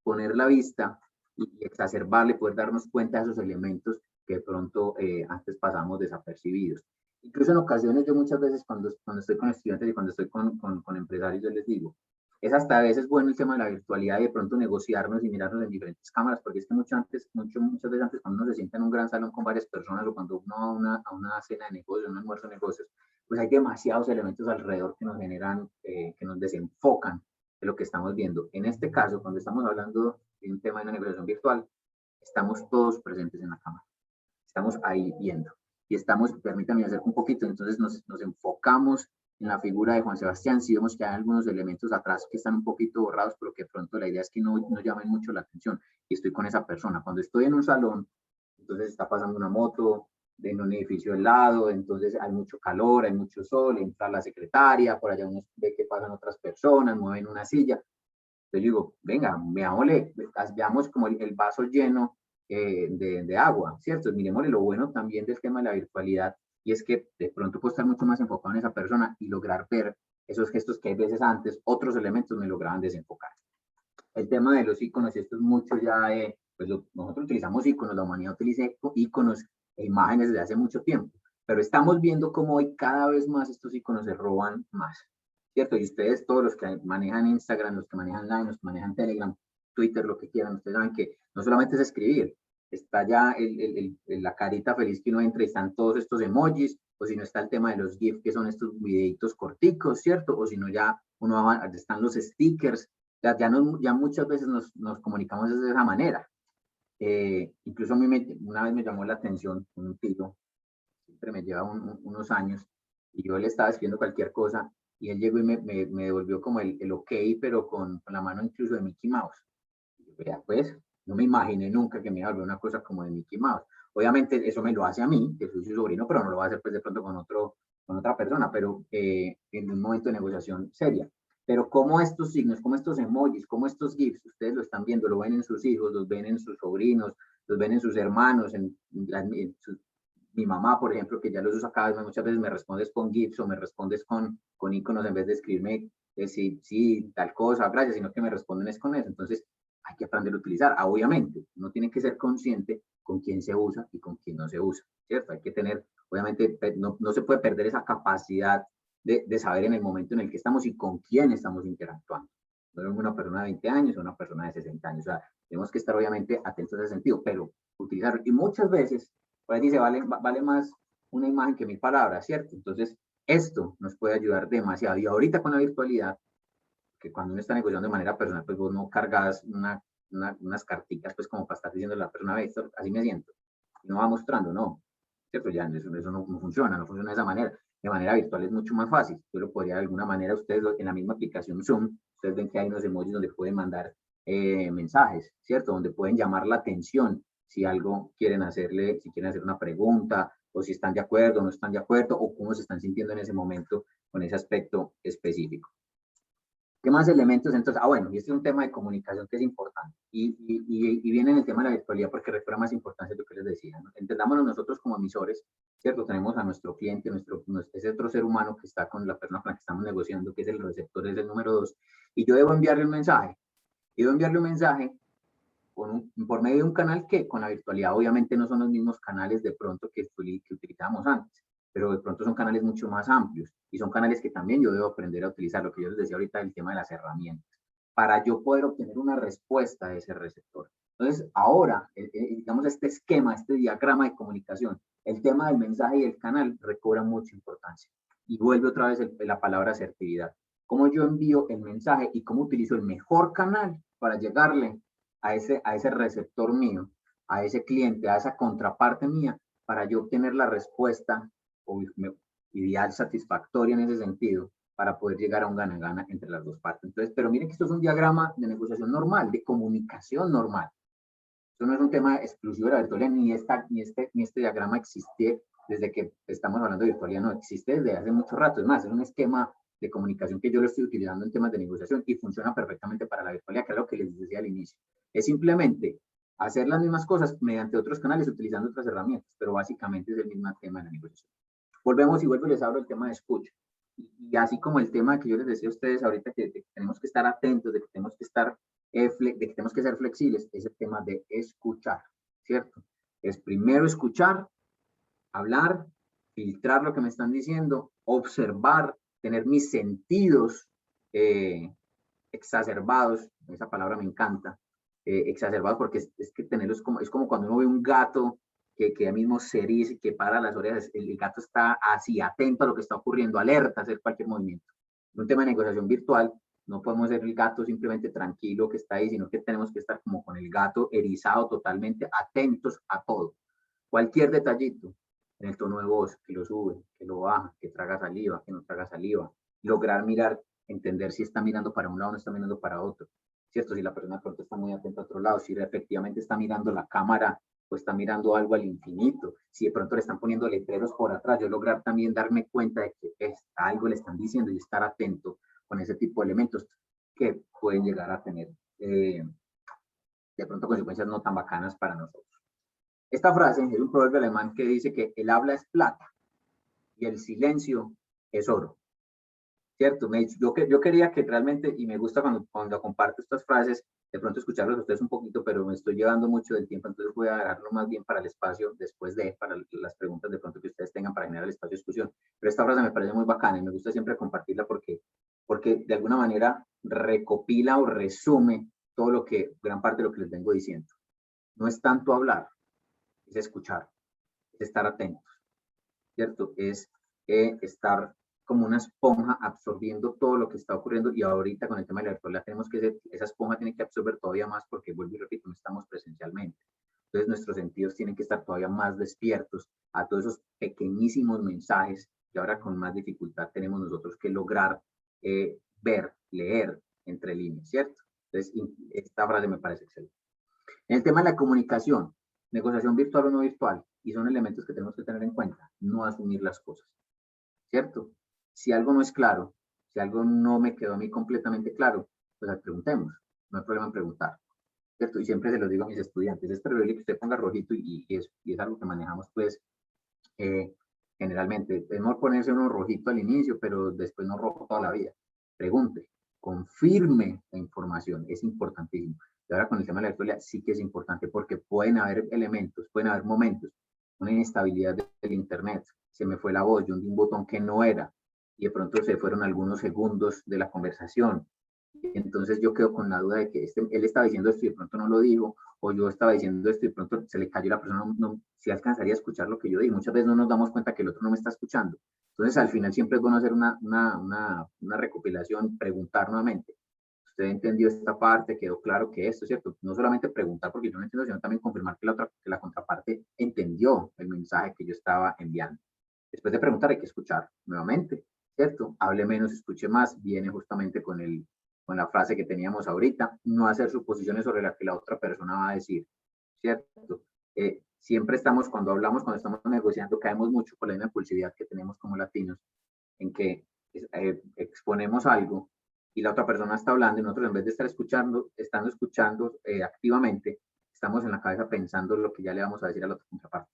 poner la vista y exacerbarle, poder darnos cuenta de esos elementos que de pronto antes pasamos desapercibidos. Incluso en ocasiones, yo muchas veces cuando estoy con estudiantes y cuando estoy con empresarios, yo les digo, es hasta a veces bueno el tema de la virtualidad y de pronto negociarnos y mirarnos en diferentes cámaras, porque es que muchas veces antes cuando uno se sienta en un gran salón con varias personas o cuando uno va a una cena de negocios, un almuerzo de negocios, pues hay demasiados elementos alrededor que nos generan, que nos desenfocan de lo que estamos viendo. En este caso, cuando estamos hablando de un tema de una negociación virtual, estamos todos presentes en la cámara. Estamos ahí viendo. Y estamos, permítanme hacer un poquito, entonces nos enfocamos en la figura de Juan Sebastián. Si vemos que hay algunos elementos atrás que están un poquito borrados, pero que pronto la idea es que no llamen mucho la atención. Y estoy con esa persona. Cuando estoy en un salón, entonces está pasando una moto en un edificio al lado, entonces hay mucho calor, hay mucho sol, entra la secretaria, por allá uno ve que pasan otras personas, mueven una silla. Entonces digo, venga, veamos como el vaso lleno de agua, ¿cierto? Miremosle lo bueno también del tema de la virtualidad, y es que de pronto puedo estar mucho más enfocado en esa persona y lograr ver esos gestos que hay veces antes, otros elementos me lograban desenfocar. El tema de los iconos, esto es mucho ya, pues nosotros utilizamos iconos, la humanidad utiliza iconos e imágenes desde hace mucho tiempo, pero estamos viendo cómo hoy cada vez más estos iconos se roban más, ¿cierto? Y ustedes, todos los que manejan Instagram, los que manejan Line, los que manejan Telegram, Twitter, lo que quieran, ustedes saben que no solamente es escribir, está ya la carita feliz que uno entra y están todos estos emojis, o si no está el tema de los GIF, que son estos videitos corticos, ¿cierto? O si no ya están los stickers, ya muchas veces nos comunicamos de esa manera. Incluso a mí una vez me llamó la atención un tío, siempre me lleva unos años, y yo le estaba escribiendo cualquier cosa, y él llegó y me devolvió como el ok, pero con la mano incluso de Mickey Mouse. Y yo, vea, pues, no me imaginé nunca que me iba a volver una cosa como de Mickey Mouse. Obviamente eso me lo hace a mí, que soy su sobrino, pero no lo va a hacer pues de pronto con otra persona, pero en un momento de negociación seria. Pero como estos signos, como estos emojis, como estos GIFs, ustedes lo están viendo, lo ven en sus hijos, los ven en sus sobrinos, los ven en sus hermanos, mi mamá, por ejemplo, que ya los usa cada vez, muchas veces me respondes con GIFs o me respondes con iconos en vez de escribirme sí, tal cosa, gracias, sino que me responden es con eso. Entonces, hay que aprender a utilizar. Obviamente, uno tiene que ser consciente con quién se usa y con quién no se usa, ¿cierto? Hay que tener, obviamente, no se puede perder esa capacidad de saber en el momento en el que estamos y con quién estamos interactuando. No es una persona de 20 años o una persona de 60 años. O sea, tenemos que estar obviamente atentos a ese sentido, pero utilizarlo. Y muchas veces, por ahí dice, vale más una imagen que 1000 palabras, ¿cierto? Entonces, esto nos puede ayudar demasiado. Y ahorita con la virtualidad, que cuando uno está negociando de manera personal, pues vos no cargas unas carticas, pues como para estar diciendo a la persona, así me siento. Y no va mostrando, no. ¿Cierto? Ya eso no funciona de esa manera. De manera virtual es mucho más fácil. Yo lo podría de alguna manera, ustedes en la misma aplicación Zoom, ustedes ven que hay unos emojis donde pueden mandar mensajes, ¿cierto? Donde pueden llamar la atención si algo quieren hacerle, si quieren hacer una pregunta, o si están de acuerdo o no están de acuerdo, o cómo se están sintiendo en ese momento con ese aspecto específico. ¿Qué más elementos? Entonces, bueno, y este es un tema de comunicación que es importante. Y viene en el tema de la virtualidad porque recuerda más importancia de lo que les decía, ¿no? Entendámonos nosotros como emisores, ¿cierto? Tenemos a nuestro cliente, ese otro ser humano que está con la persona con la que estamos negociando, que es el receptor, es el número 2, y yo debo enviarle un mensaje. Debo enviarle un mensaje por medio de un canal que con la virtualidad obviamente no son los mismos canales de pronto que utilizábamos antes, pero de pronto son canales mucho más amplios y son canales que también yo debo aprender a utilizar, lo que yo les decía ahorita del tema de las herramientas, para yo poder obtener una respuesta de ese receptor. Entonces, ahora, digamos, este esquema, este diagrama de comunicación, el tema del mensaje y el canal recobra mucha importancia. Y vuelve otra vez la palabra asertividad. Cómo yo envío el mensaje y cómo utilizo el mejor canal para llegarle a ese receptor mío, a ese cliente, a esa contraparte mía, para yo obtener la respuesta ideal, satisfactoria en ese sentido, para poder llegar a un gana-gana entre las dos partes. Entonces, pero miren que esto es un diagrama de negociación normal, de comunicación normal. Esto no es un tema exclusivo de la virtualidad, ni este diagrama existe desde que estamos hablando de virtualidad, no existe desde hace mucho rato. Es más, es un esquema de comunicación que yo lo estoy utilizando en temas de negociación y funciona perfectamente para la virtualidad, que es lo que les decía al inicio. Es simplemente hacer las mismas cosas mediante otros canales, utilizando otras herramientas, pero básicamente es el mismo tema de la negociación. Volvemos y vuelvo y les hablo del tema de escucha. Y así como el tema que yo les decía a ustedes ahorita, que tenemos que estar atentos, de que tenemos que estar, de que tenemos que ser flexibles, es el tema de escuchar, ¿cierto? Es primero escuchar, hablar, filtrar lo que me están diciendo, observar, tener mis sentidos exacerbados, esa palabra me encanta, exacerbados, porque es que tenerlos es como cuando uno ve un gato que ya mismo se eriza y que para las orejas, el gato está así atento a lo que está ocurriendo, alerta a hacer cualquier movimiento. En un tema de negociación virtual, no podemos ser el gato simplemente tranquilo que está ahí, sino que tenemos que estar como con el gato erizado, totalmente atentos a todo. Cualquier detallito, en el tono de voz, que lo sube, que lo baja, que traga saliva, que no traga saliva, lograr mirar, entender si está mirando para un lado o no está mirando para otro, ¿cierto? Si la persona de pronto está muy atenta a otro lado, si efectivamente está mirando la cámara o está mirando algo al infinito, si de pronto le están poniendo letreros por atrás, yo lograr también darme cuenta de que algo le están diciendo y estar atento con ese tipo de elementos que pueden llegar a tener de pronto consecuencias no tan bacanas para nosotros. Esta frase es un proverbio alemán que dice que el habla es plata y el silencio es oro. ¿Cierto? Yo quería que realmente, y me gusta cuando comparto estas frases, de pronto escucharlos a ustedes un poquito, pero me estoy llevando mucho del tiempo, entonces voy a dejarlo más bien para el espacio después para las preguntas de pronto que ustedes tengan para generar el espacio de discusión. Pero esta frase me parece muy bacana y me gusta siempre compartirla porque de alguna manera recopila o resume todo lo que, gran parte de lo que les vengo diciendo. No es tanto hablar, es escuchar, es estar atentos, ¿cierto? Es estar como una esponja absorbiendo todo lo que está ocurriendo y ahorita con el tema de la virtualidad tenemos que esa esponja tiene que absorber todavía más porque, vuelvo y repito, no estamos presencialmente. Entonces nuestros sentidos tienen que estar todavía más despiertos a todos esos pequeñísimos mensajes que ahora con más dificultad tenemos nosotros que lograr ver, leer entre líneas, ¿cierto? Entonces esta frase me parece excelente. En el tema de la comunicación, negociación virtual o no virtual, y son elementos que tenemos que tener en cuenta, no asumir las cosas, ¿cierto? Si algo no es claro, si algo no me quedó a mí completamente claro, pues preguntemos, no hay problema en preguntar, ¿cierto? Y siempre se lo digo a mis estudiantes, es preferible que usted ponga rojito y es algo que manejamos pues generalmente. Es mejor ponerse uno rojito al inicio, pero después no rojo toda la vida. Pregunte, confirme la información, es importantísimo. Y ahora con el tema de la virtualidad sí que es importante porque pueden haber elementos, pueden haber momentos, una inestabilidad del internet, se me fue la voz, yo hundí un botón que no era y de pronto se fueron algunos segundos de la conversación. Entonces yo quedo con la duda de que él estaba diciendo esto y de pronto no lo dijo, o yo estaba diciendo esto y de pronto se le cayó la persona, si alcanzaría a escuchar lo que yo dije. Muchas veces no nos damos cuenta que el otro no me está escuchando. Entonces al final siempre es bueno hacer una recopilación, preguntar nuevamente. Usted entendió esta parte, quedó claro que esto, ¿cierto? No solamente preguntar porque yo no entiendo, sino también confirmar que la contraparte entendió el mensaje que yo estaba enviando. Después de preguntar hay que escuchar nuevamente, ¿cierto? Hable menos, escuche más, viene justamente con la frase que teníamos ahorita, no hacer suposiciones sobre la que la otra persona va a decir, ¿cierto? Siempre estamos, cuando hablamos, cuando estamos negociando, caemos mucho por la misma impulsividad que tenemos como latinos, en que exponemos algo y la otra persona está hablando y nosotros en vez de estar escuchando, activamente, estamos en la cabeza pensando lo que ya le vamos a decir a la otra contraparte.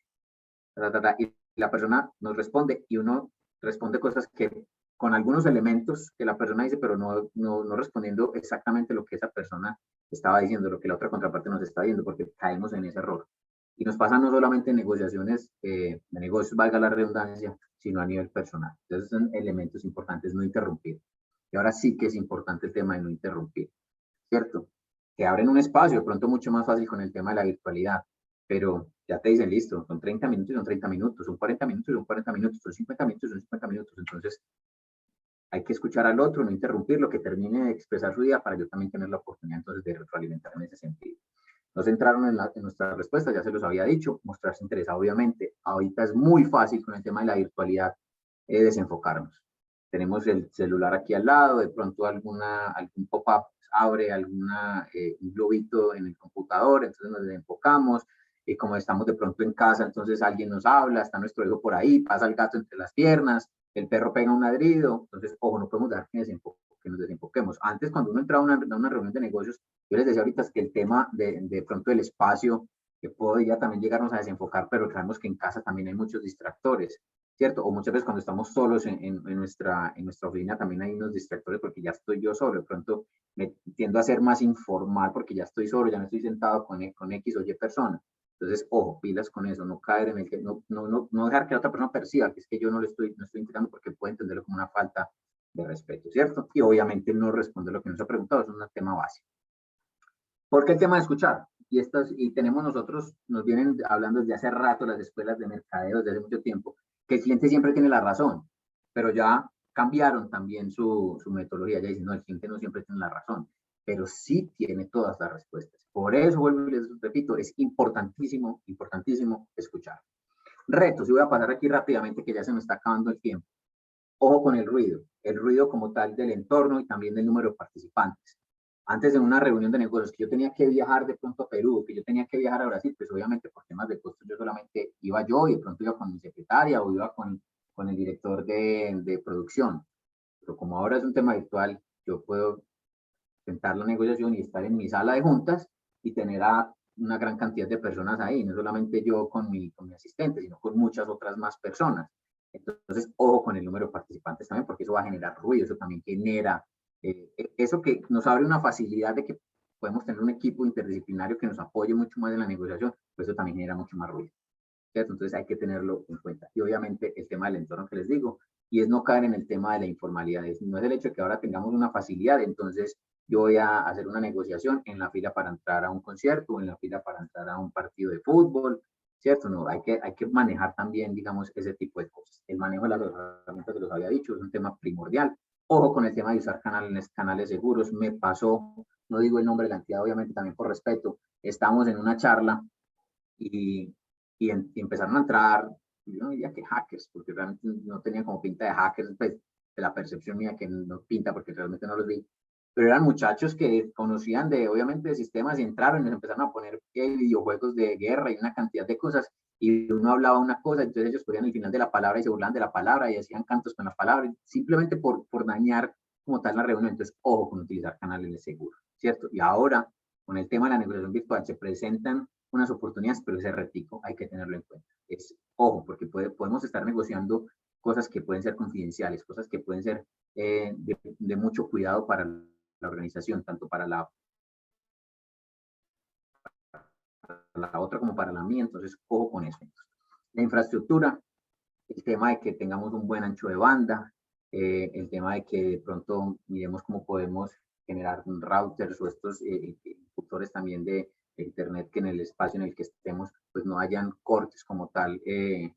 Y la persona nos responde y uno responde cosas que con algunos elementos que la persona dice, pero no respondiendo exactamente lo que esa persona estaba diciendo, lo que la otra contraparte nos está diciendo, porque caemos en ese error. Y nos pasa no solamente en negociaciones de negocios, valga la redundancia, sino a nivel personal. Entonces son elementos importantes, no interrumpir. Y ahora sí que es importante el tema de no interrumpir, ¿cierto? Que abren un espacio, de pronto mucho más fácil con el tema de la virtualidad, pero ya te dicen, listo, son 30 minutos y son 30 minutos, son 40 minutos y son 40 minutos, son 50 minutos y son 50 minutos. Entonces, hay que escuchar al otro, no interrumpirlo, que termine de expresar su idea para yo también tener la oportunidad entonces de retroalimentar en ese sentido. No se centraron en nuestras respuestas, ya se los había dicho, mostrarse interesado obviamente. Ahorita es muy fácil con el tema de la virtualidad desenfocarnos. Tenemos el celular aquí al lado, de pronto algún pop-up abre un globito en el computador, entonces nos desenfocamos, y como estamos de pronto en casa, entonces alguien nos habla, está nuestro hijo por ahí, pasa el gato entre las piernas, el perro pega un ladrido, entonces, ojo, no podemos dar que nos desenfoquemos. Antes, cuando uno entraba a una reunión de negocios, yo les decía ahorita que el tema de pronto del espacio, que podría también llegarnos a desenfocar, pero sabemos que en casa también hay muchos distractores, ¿cierto? O muchas veces cuando estamos solos en nuestra oficina también hay unos distractores porque ya estoy yo solo, de pronto me tiendo a ser más informal porque ya estoy solo, ya no estoy sentado con X o Y persona. Entonces, ojo, pilas con eso, no caer en el que, no dejar que la otra persona perciba que es que yo no estoy integrando porque puede entenderlo como una falta de respeto, ¿cierto? Y obviamente no responder lo que nos ha preguntado, es un tema básico. ¿Por qué el tema de escuchar? Y tenemos nosotros, nos vienen hablando desde hace rato las escuelas de mercadeo, desde hace mucho tiempo, que el cliente siempre tiene la razón, pero ya cambiaron también su metodología, ya dicen, no, el cliente no siempre tiene la razón, pero sí tiene todas las respuestas. Por eso, vuelvo y les repito, es importantísimo, importantísimo escuchar. Retos, y voy a pasar aquí rápidamente que ya se me está acabando el tiempo. Ojo con el ruido como tal del entorno y también del número de participantes. Antes de una reunión de negocios, que yo tenía que viajar de pronto a Perú, que yo tenía que viajar a Brasil, pues obviamente por temas de costos yo solamente iba yo y de pronto iba con mi secretaria o iba con el director de producción. Pero como ahora es un tema virtual, yo puedo sentar la negociación y estar en mi sala de juntas y tener a una gran cantidad de personas ahí, no solamente yo con mi asistente, sino con muchas otras más personas. Entonces, ojo con el número de participantes también, porque eso va a generar ruido, eso también genera, eso que nos abre una facilidad de que podemos tener un equipo interdisciplinario que nos apoye mucho más en la negociación, pues eso también genera mucho más ruido, ¿cierto? Entonces hay que tenerlo en cuenta. Y obviamente el tema del entorno que les digo, y es no caer en el tema de la informalidad, no es el hecho de que ahora tengamos una facilidad, entonces yo voy a hacer una negociación en la fila para entrar a un concierto o en la fila para entrar a un partido de fútbol, ¿cierto? No, hay que manejar también, digamos, ese tipo de cosas. El manejo de las herramientas que los había dicho es un tema primordial. Ojo con el tema de usar canales seguros. Me pasó, no digo el nombre de la entidad, obviamente también por respeto, estamos en una charla y empezaron a entrar, yo no diría que hackers, porque realmente no tenían como pinta de hackers, pues de la percepción mía que no pinta, porque realmente no los vi, pero eran muchachos que conocían obviamente de sistemas y entraron y nos empezaron a poner videojuegos de guerra y una cantidad de cosas, y uno hablaba una cosa, entonces ellos ponían el final de la palabra y se burlaban de la palabra y hacían cantos con la palabra, simplemente por dañar como tal la reunión. Entonces, ojo con utilizar canales seguros, ¿cierto? Y ahora, con el tema de la negociación virtual, se presentan unas oportunidades, pero ese retico hay que tenerlo en cuenta. Ojo, porque podemos estar negociando cosas que pueden ser confidenciales, cosas que pueden ser de mucho cuidado para la organización, tanto para la otra como para la mía, entonces ojo con eso. La infraestructura, el tema de que tengamos un buen ancho de banda, el tema de que de pronto miremos cómo podemos generar routers o estos inductores también de internet, que en el espacio en el que estemos pues no hayan cortes como tal en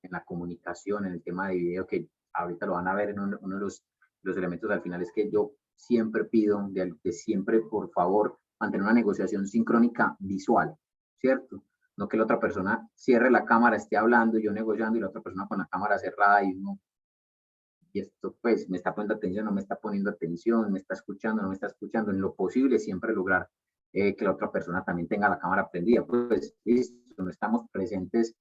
la comunicación, en el tema de video, que ahorita lo van a ver en uno de los elementos al final. Es que yo siempre pido de siempre, por favor, mantener una negociación sincrónica visual, ¿cierto? No que la otra persona cierre la cámara, esté hablando, yo negociando, y la otra persona con la cámara cerrada y uno, y esto pues me está poniendo atención, no me está poniendo atención, me está escuchando, no me está escuchando. En lo posible siempre lograr que la otra persona también tenga la cámara prendida. Pues listo, no estamos presentes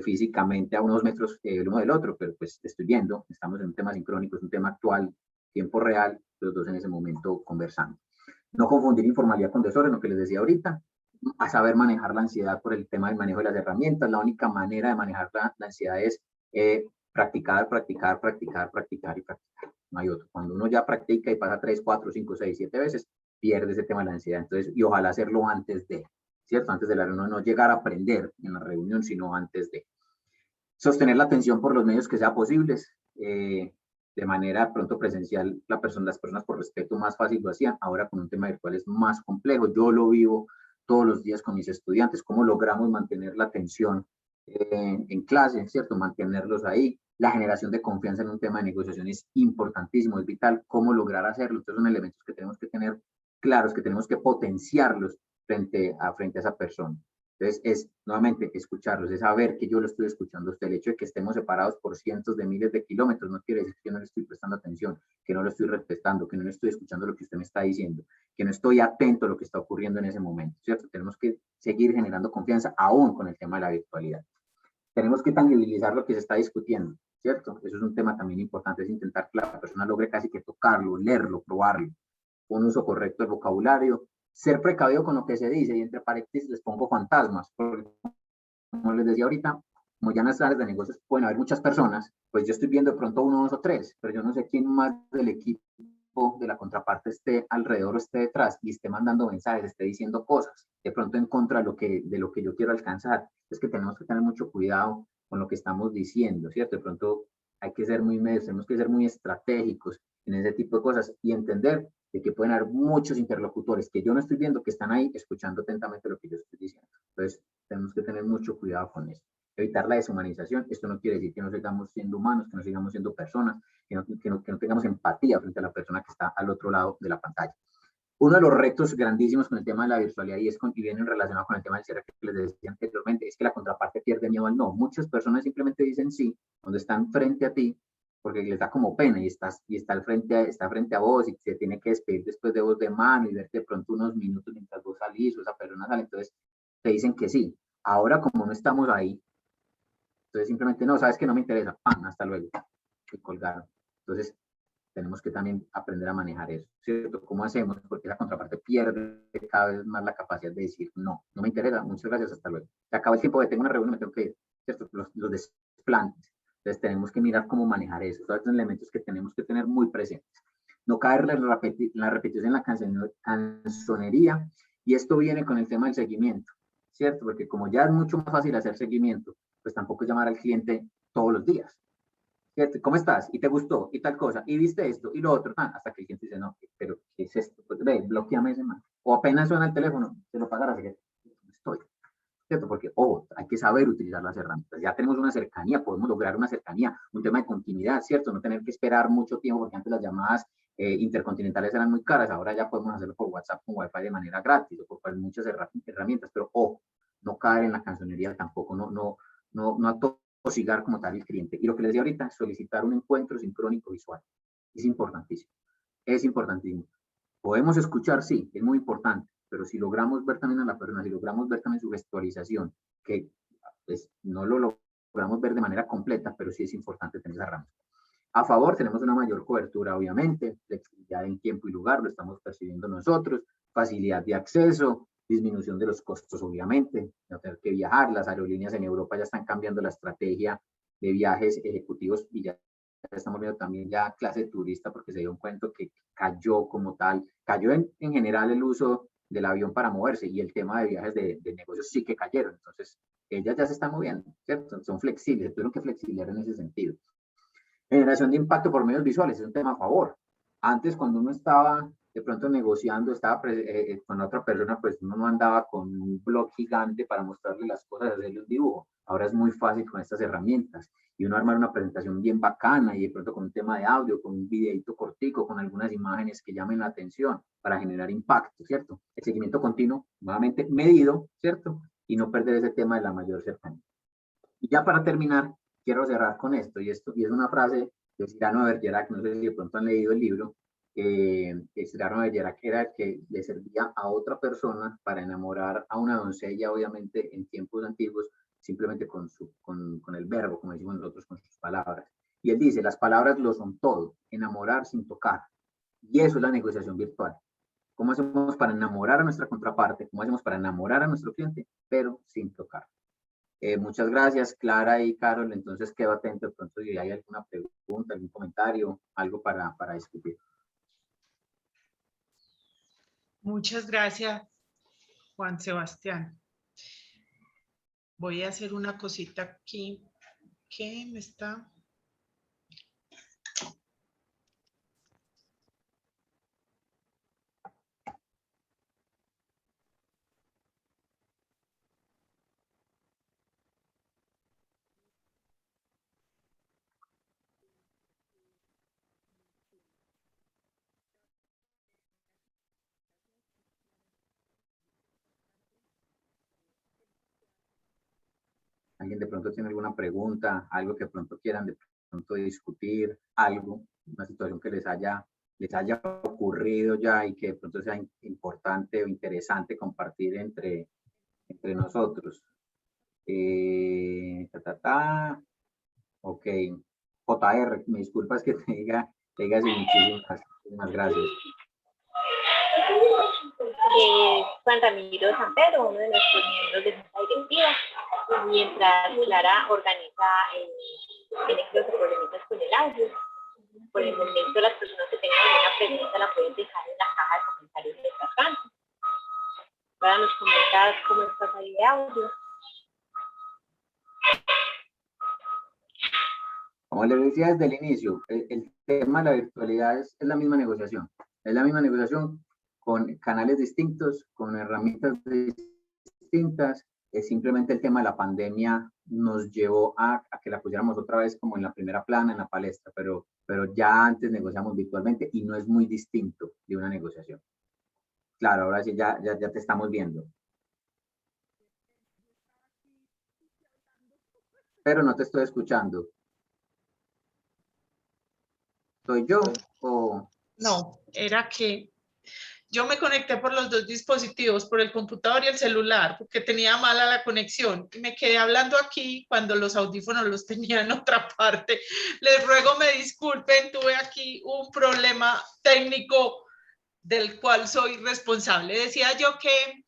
físicamente a unos metros el uno del otro, pero pues estoy viendo, estamos en un tema sincrónico, es un tema actual, tiempo real, los dos en ese momento conversando. No confundir informalidad con desorden, lo que les decía ahorita, a saber manejar la ansiedad por el tema del manejo de las herramientas. La única manera de manejar la ansiedad es practicar, practicar, practicar, practicar y practicar. No hay otro. Cuando uno ya practica y pasa 3, 4, 5, 6, 7 veces, pierde ese tema de la ansiedad. Entonces, y ojalá hacerlo antes de, ¿cierto? Antes de la reunión, no llegar a aprender en la reunión, sino antes de. Sostener la atención por los medios que sea posibles. De manera pronto presencial, las personas por respeto más fácil lo hacían. Ahora con un tema virtual es más complejo. Yo lo vivo todos los días con mis estudiantes, cómo logramos mantener la atención en clase, ¿cierto? Mantenerlos ahí. La generación de confianza en un tema de negociación es importantísimo, es vital. ¿Cómo lograr hacerlo? Estos son elementos que tenemos que tener claros, que tenemos que potenciarlos frente a esa persona. Entonces, es nuevamente escucharlos, es saber que yo lo estoy escuchando a usted. El hecho de que estemos separados por cientos de miles de kilómetros no quiere decir que yo no le estoy prestando atención, que no lo estoy respetando, que no le estoy escuchando lo que usted me está diciendo, que no estoy atento a lo que está ocurriendo en ese momento, ¿cierto? Tenemos que seguir generando confianza aún con el tema de la virtualidad. Tenemos que tangibilizar lo que se está discutiendo, ¿cierto? Eso es un tema también importante, es intentar que la persona logre casi que tocarlo, leerlo, probarlo, un uso correcto del vocabulario, ser precavido con lo que se dice, y entre paréntesis les pongo fantasmas, porque como les decía ahorita, como ya en las áreas de negocios pueden haber muchas personas, pues yo estoy viendo de pronto uno, dos o tres, pero yo no sé quién más del equipo de la contraparte esté alrededor o esté detrás y esté mandando mensajes, esté diciendo cosas, de pronto en contra de lo que yo quiero alcanzar. Es que tenemos que tener mucho cuidado con lo que estamos diciendo, ¿cierto? De pronto hay que ser muy medios, tenemos que ser muy estratégicos en ese tipo de cosas y entender de que pueden haber muchos interlocutores que yo no estoy viendo, que están ahí escuchando atentamente lo que yo estoy diciendo. Entonces, tenemos que tener mucho cuidado con eso. Evitar la deshumanización. Esto no quiere decir que no sigamos siendo humanos, que no sigamos siendo personas, que no tengamos empatía frente a la persona que está al otro lado de la pantalla. Uno de los retos grandísimos con el tema de la virtualidad y vienen relacionados con el tema del cierre que les decía anteriormente, es que la contraparte pierde miedo al no. Muchas personas simplemente dicen sí cuando están frente a ti porque les da como pena y está frente a vos y se tiene que despedir después de vos de mano y verte de pronto unos minutos mientras vos salís o esa persona sale, entonces te dicen que sí. Ahora como no estamos ahí, entonces simplemente no, sabes que no me interesa, ¡pam! Hasta luego, y colgaron. Entonces tenemos que también aprender a manejar eso, ¿cierto? ¿Cómo hacemos? Porque la contraparte pierde cada vez más la capacidad de decir, no, no me interesa, muchas gracias, hasta luego. Se acaba el tiempo de tengo una reunión, me tengo que ir, ¿cierto? Los desplantes. Entonces tenemos que mirar cómo manejar eso, todos los elementos que tenemos que tener muy presentes. No caer en la repetición en la canzonería, y esto viene con el tema del seguimiento, ¿cierto? Porque como ya es mucho más fácil hacer seguimiento, pues tampoco llamar al cliente todos los días. ¿Cómo estás? ¿Y te gustó? ¿Y tal cosa? ¿Y viste esto? ¿Y lo otro? Hasta que el cliente dice, no, pero ¿qué es esto? Pues ve, bloqueame ese man. O apenas suena el teléfono, se lo pagarás, que estoy. ¿Cierto? Porque, ojo, hay que saber utilizar las herramientas. Ya tenemos una cercanía, podemos lograr una cercanía, un tema de continuidad, ¿cierto? No tener que esperar mucho tiempo, porque antes las llamadas intercontinentales eran muy caras, ahora ya podemos hacerlo por WhatsApp con Wi-Fi de manera gratis o por muchas herramientas, pero ojo, no caer en la canzonería tampoco, no atosigar como tal el cliente. Y lo que les decía ahorita, solicitar un encuentro sincrónico visual. Es importantísimo. Es importantísimo. Podemos escuchar, sí, es muy importante, pero si logramos ver también a la persona, si logramos ver también su gestualización, que pues, no lo logramos ver de manera completa, pero sí es importante tener esa rama. A favor, tenemos una mayor cobertura, obviamente, flexibilidad en tiempo y lugar, lo estamos percibiendo nosotros, facilidad de acceso, disminución de los costos, obviamente, no tener que viajar. Las aerolíneas en Europa ya están cambiando la estrategia de viajes ejecutivos y ya estamos viendo también ya clase turista porque se dio un cuento que cayó como tal, cayó en general el uso del avión para moverse y el tema de viajes de negocios sí que cayeron. Entonces, ellas ya se están moviendo, ¿cierto? Son flexibles, tuvieron que flexibilizar en ese sentido. Generación de impacto por medios visuales es un tema a favor. Antes, cuando uno estaba de pronto negociando, estaba con otra persona, pues uno no andaba con un blog gigante para mostrarle las cosas, hacerle un dibujo. Ahora es muy fácil con estas herramientas y uno armar una presentación bien bacana y de pronto con un tema de audio, con un videito cortico, con algunas imágenes que llamen la atención para generar impacto, ¿cierto? El seguimiento continuo, nuevamente medido, ¿cierto? Y no perder ese tema de la mayor cercanía. Y ya para terminar, quiero cerrar con esto, y es una frase de Cyrano de Bergerac, no sé si de pronto han leído el libro, Cyrano de Bergerac era que le servía a otra persona para enamorar a una doncella, obviamente en tiempos antiguos, simplemente con el verbo, como decimos nosotros, con sus palabras. Y él dice, las palabras lo son todo, enamorar sin tocar. Y eso es la negociación virtual. ¿Cómo hacemos para enamorar a nuestra contraparte? ¿Cómo hacemos para enamorar a nuestro cliente? Pero sin tocar. Muchas gracias, Clara y Carol. Entonces quedo atento de pronto si hay alguna pregunta, algún comentario, algo para discutir. Muchas gracias, Juan Sebastián. Voy a hacer una cosita aquí que me está... ¿Alguien de pronto tiene alguna pregunta, algo que de pronto quieran de pronto discutir, algo, una situación que les haya ocurrido ya y que de pronto sea importante o interesante compartir entre nosotros? Ta, ta, ta. Ok. JR, me disculpas que te diga así, muchísimas gracias. Juan Ramiro Sampero, uno de nuestros miembros de junta directiva, mientras Clara organiza, tiene los problemitas con el audio. Por el momento, las personas que tengan alguna pregunta la pueden dejar en la caja de comentarios mientras tanto. Ahora nos comentas cómo estás ahí de audio. Como les decía desde el inicio, el tema de la virtualidad es la misma negociación. Es la misma negociación con canales distintos, con herramientas distintas. Es simplemente el tema de la pandemia nos llevó a que la pusiéramos otra vez como en la primera plana, en la palestra, pero ya antes negociamos virtualmente y no es muy distinto de una negociación. Claro, ahora sí ya te estamos viendo. Pero no te estoy escuchando. ¿Soy yo o...? No, era que yo me conecté por los dos dispositivos, por el computador y el celular, porque tenía mala la conexión. Me quedé hablando aquí cuando los audífonos los tenía en otra parte. Les ruego me disculpen, tuve aquí un problema técnico del cual soy responsable. Decía yo que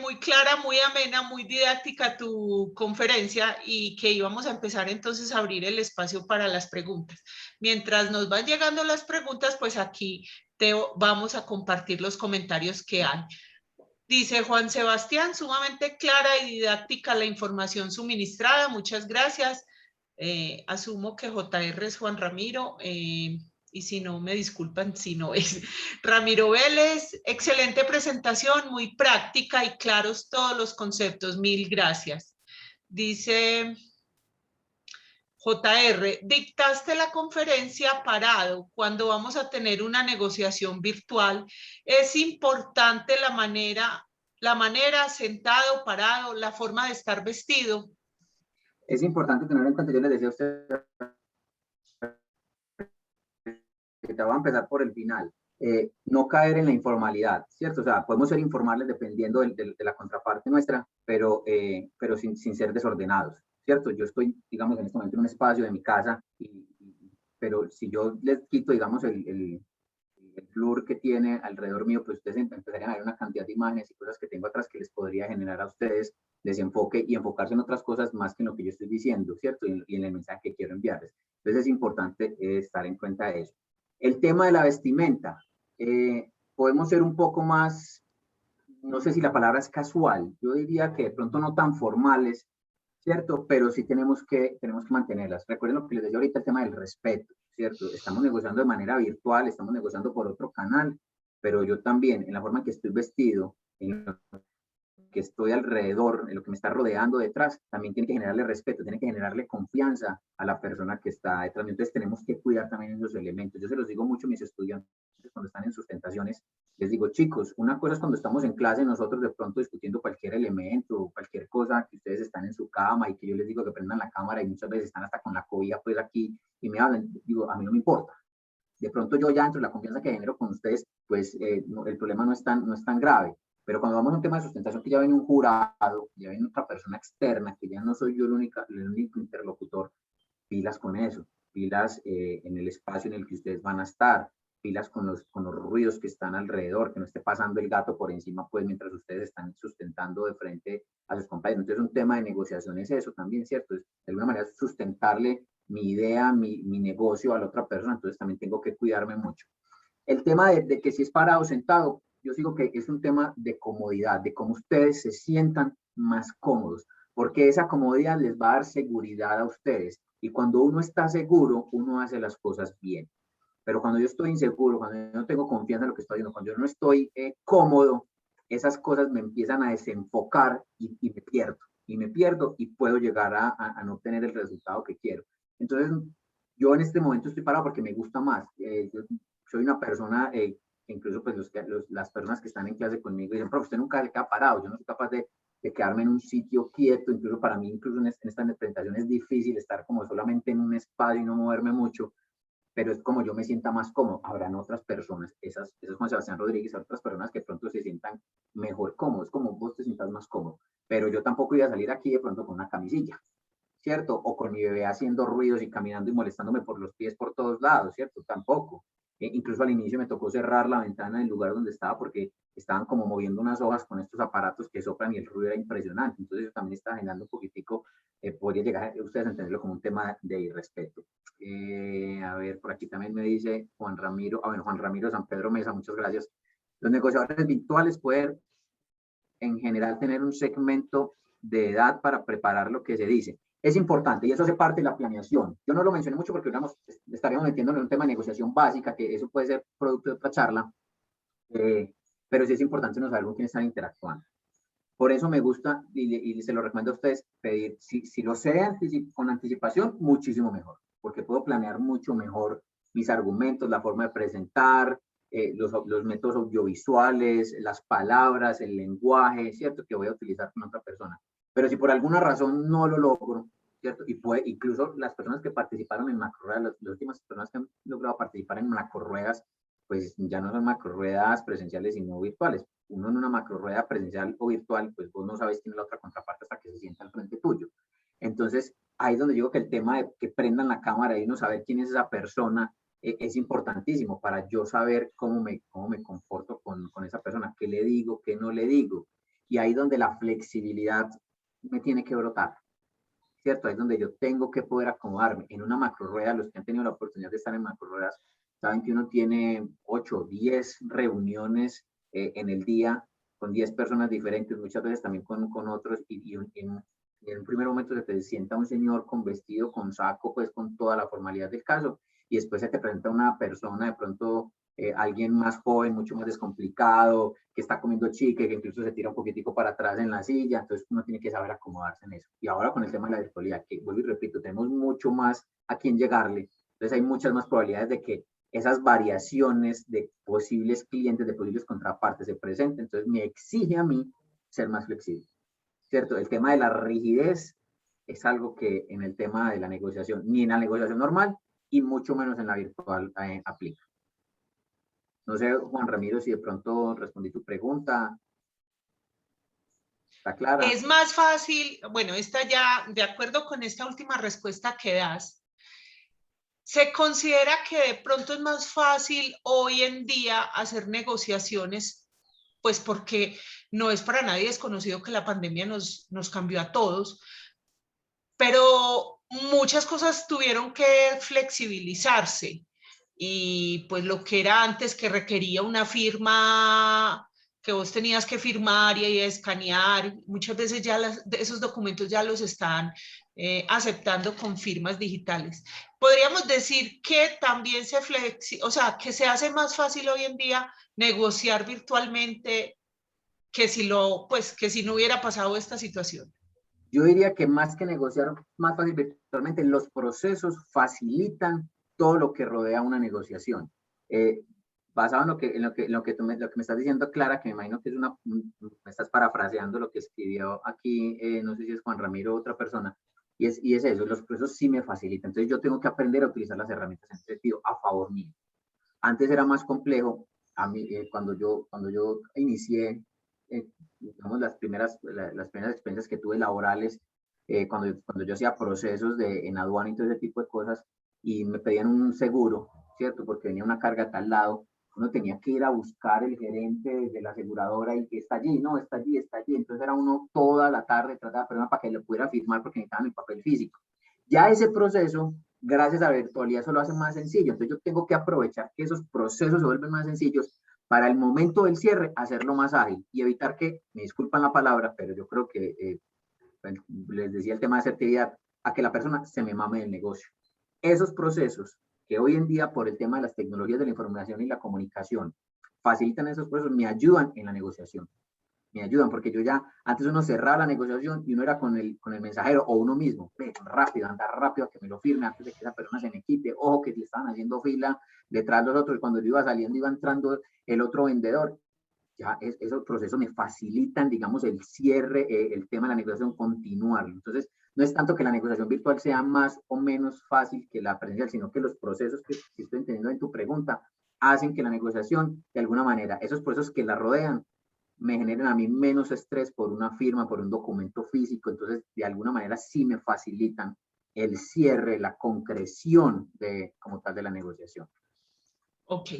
muy clara, muy amena, muy didáctica tu conferencia y que íbamos a empezar entonces a abrir el espacio para las preguntas. Mientras nos van llegando las preguntas, pues aquí te vamos a compartir los comentarios que hay. Dice Juan Sebastián, sumamente clara y didáctica la información suministrada, muchas gracias. Asumo que JR es Juan Ramiro. Y si no, me disculpan si no es. Ramiro Vélez, excelente presentación, muy práctica y claros todos los conceptos, mil gracias. Dice JR, dictaste la conferencia parado cuando vamos a tener una negociación virtual. Es importante la manera, sentado, parado, la forma de estar vestido. Es importante tener en cuenta, yo les decía a usted, que te voy a empezar por el final, no caer en la informalidad, ¿cierto? O sea, podemos ser informales dependiendo de la contraparte nuestra, pero sin ser desordenados, ¿cierto? Yo estoy, digamos, en este momento en un espacio de mi casa, pero si yo les quito, digamos, el blur que tiene alrededor mío, pues ustedes empezarían a ver una cantidad de imágenes y cosas que tengo atrás que les podría generar a ustedes desenfoque y enfocarse en otras cosas más que en lo que yo estoy diciendo, ¿cierto? Y en el mensaje que quiero enviarles. Entonces es importante estar en cuenta de eso. El tema de la vestimenta, podemos ser un poco más, no sé si la palabra es casual, yo diría que de pronto no tan formales, ¿cierto? Pero sí tenemos que mantenerlas. Recuerden lo que les decía ahorita, el tema del respeto, ¿cierto? Estamos negociando de manera virtual, estamos negociando por otro canal, pero yo también, en la forma en que estoy vestido, en lo que estoy alrededor, en lo que me está rodeando detrás, también tiene que generarle respeto, tiene que generarle confianza a la persona que está detrás. Entonces tenemos que cuidar también esos elementos. Yo se los digo mucho a mis estudiantes cuando están en sustentaciones, les digo, chicos, una cosa es cuando estamos en clase nosotros de pronto discutiendo cualquier elemento, cualquier cosa, que ustedes están en su cama y que yo les digo que prendan la cámara y muchas veces están hasta con la cobija pues aquí y me hablan, digo, a mí no me importa. De pronto yo ya dentro de la confianza que genero con ustedes, pues no, el problema no es tan grave. Pero cuando vamos a un tema de sustentación que ya viene un jurado, ya viene otra persona externa, que ya no soy yo el único interlocutor, pilas con eso, pilas en el espacio en el que ustedes van a estar, pilas con los ruidos que están alrededor, que no esté pasando el gato por encima, pues mientras ustedes están sustentando de frente a sus compañeros. Entonces un tema de negociación es eso también, ¿cierto? Es, de alguna manera sustentarle mi idea, mi negocio a la otra persona, entonces también tengo que cuidarme mucho. El tema de que si es parado o sentado, yo digo que es un tema de comodidad, de cómo ustedes se sientan más cómodos, porque esa comodidad les va a dar seguridad a ustedes. Y cuando uno está seguro, uno hace las cosas bien. Pero cuando yo estoy inseguro, cuando yo no tengo confianza en lo que estoy haciendo, cuando yo no estoy cómodo, esas cosas me empiezan a desenfocar y me pierdo. Y me pierdo y puedo llegar a no tener el resultado que quiero. Entonces, yo en este momento estoy parado porque me gusta más. Yo soy una persona, incluso pues las personas que están en clase conmigo dicen, profe, usted nunca se queda parado, yo no soy capaz de de quedarme en un sitio quieto. Incluso para mí, incluso en esta presentación es difícil estar como solamente en un espacio y no moverme mucho, pero es como yo me sienta más cómodo. Habrán otras personas, esas Juan Sebastián Rodríguez, otras personas que de pronto se sientan mejor cómodos, como vos te sientas más cómodo, pero yo tampoco iba a salir aquí de pronto con una camisilla, ¿cierto? O con mi bebé haciendo ruidos y caminando y molestándome por los pies por todos lados, ¿cierto? Tampoco. Incluso al inicio me tocó cerrar la ventana del lugar donde estaba porque estaban como moviendo unas hojas con estos aparatos que soplan y el ruido era impresionante. Entonces eso también estaba generando un poquitico, podría llegar ustedes a entenderlo como un tema de irrespeto. A ver, por aquí también me dice Juan Ramiro, bueno, Juan Ramiro San Pedro Mesa, muchas gracias. Los negociadores virtuales pueden en general tener un segmento de edad para preparar lo que se dice. Es importante y eso hace parte de la planeación. Yo no lo mencioné mucho porque digamos, estaríamos metiéndonos en un tema de negociación básica, que eso puede ser producto de otra charla, pero sí es importante no saber con quién están interactuando. Por eso me gusta y se lo recomiendo a ustedes pedir, si lo sé con anticipación, muchísimo mejor, porque puedo planear mucho mejor mis argumentos, la forma de presentar, los métodos audiovisuales, las palabras, el lenguaje, ¿cierto? Que voy a utilizar con otra persona. Pero si por alguna razón no lo logro, ¿cierto? Y puede, incluso las personas que participaron en macroruedas, las últimas personas que han logrado participar en macroruedas, pues ya no son macroruedas presenciales, sino virtuales. Uno en una macrorueda presencial o virtual, pues vos no sabes quién es la otra contraparte hasta que se sienta al frente tuyo. Entonces, ahí es donde digo que el tema de que prendan la cámara y no saber quién es esa persona, es importantísimo para yo saber cómo me comporto con esa persona, qué le digo, qué no le digo. Y ahí donde la flexibilidad me tiene que brotar, ¿cierto? Ahí es donde yo tengo que poder acomodarme. En una macrorueda, los que han tenido la oportunidad de estar en macroruedas, saben que uno tiene 8 o 10 reuniones en el día con 10 personas diferentes, muchas veces también con otros, y en un primer momento se te sienta un señor con vestido, con saco, pues con toda la formalidad del caso, y después se te presenta una persona de pronto, alguien más joven, mucho más descomplicado, que está comiendo chique, que incluso se tira un poquitico para atrás en la silla, entonces uno tiene que saber acomodarse en eso. Y ahora con el tema de la virtualidad, que vuelvo y repito, tenemos mucho más a quien llegarle, entonces hay muchas más probabilidades de que esas variaciones de posibles clientes, de posibles contrapartes se presenten, entonces me exige a mí ser más flexible, ¿cierto? El tema de la rigidez es algo que en el tema de la negociación, ni en la negociación normal y mucho menos en la virtual aplica. No sé, Juan Ramiro, si de pronto respondí tu pregunta. ¿Está clara? Es más fácil, bueno, esta ya, de acuerdo con esta última respuesta que das, se considera que de pronto es más fácil hoy en día hacer negociaciones, pues porque no es para nadie desconocido que la pandemia nos cambió a todos, pero muchas cosas tuvieron que flexibilizarse y pues lo que era antes que requería una firma que vos tenías que firmar y escanear, muchas veces ya esos documentos ya los están aceptando con firmas digitales. Podríamos decir que también o sea, que se hace más fácil hoy en día negociar virtualmente que si no hubiera pasado esta situación. Yo diría que más que negociar más fácil virtualmente, los procesos facilitan todo lo que rodea una negociación. Basado en lo que me estás diciendo, Clara, que me imagino que me estás parafraseando lo que escribió aquí, no sé si es Juan Ramiro o otra persona, y es eso, los procesos sí me facilitan. Entonces yo tengo que aprender a utilizar las herramientas en sentido a favor mío. Antes era más complejo, a mí, cuando yo inicié, digamos, las primeras experiencias que tuve laborales, cuando yo hacía procesos en aduana y todo ese tipo de cosas, y me pedían un seguro, ¿cierto? Porque venía una carga a tal lado, uno tenía que ir a buscar el gerente de la aseguradora y que está allí, no, está allí, está allí. Entonces era uno toda la tarde tratando de la persona para que lo pudiera firmar porque necesitaban el papel físico. Ya ese proceso, gracias a la virtualidad, eso lo hace más sencillo. Entonces yo tengo que aprovechar que esos procesos se vuelven más sencillos para el momento del cierre hacerlo más ágil y evitar que, me disculpan la palabra, pero yo creo que les decía el tema de asertividad, a que la persona se me mame el negocio. Esos procesos que hoy en día por el tema de las tecnologías de la información y la comunicación facilitan esos procesos, me ayudan en la negociación. Me ayudan porque yo ya, antes uno cerraba la negociación y uno era con el mensajero o uno mismo, rápido, andar rápido a que me lo firme antes de que esa persona se me quite, ojo que le estaban haciendo fila detrás de los otros, y cuando yo iba saliendo iba entrando el otro vendedor, ya esos procesos me facilitan, digamos, el cierre, el tema de la negociación, continuarlo. Entonces, no es tanto que la negociación virtual sea más o menos fácil que la presencial, sino que los procesos que estoy entendiendo en tu pregunta hacen que la negociación, de alguna manera, esos procesos que la rodean, me generen a mí menos estrés por una firma, por un documento físico. Entonces, de alguna manera, sí me facilitan el cierre, la concreción de, como tal, de la negociación. Ok.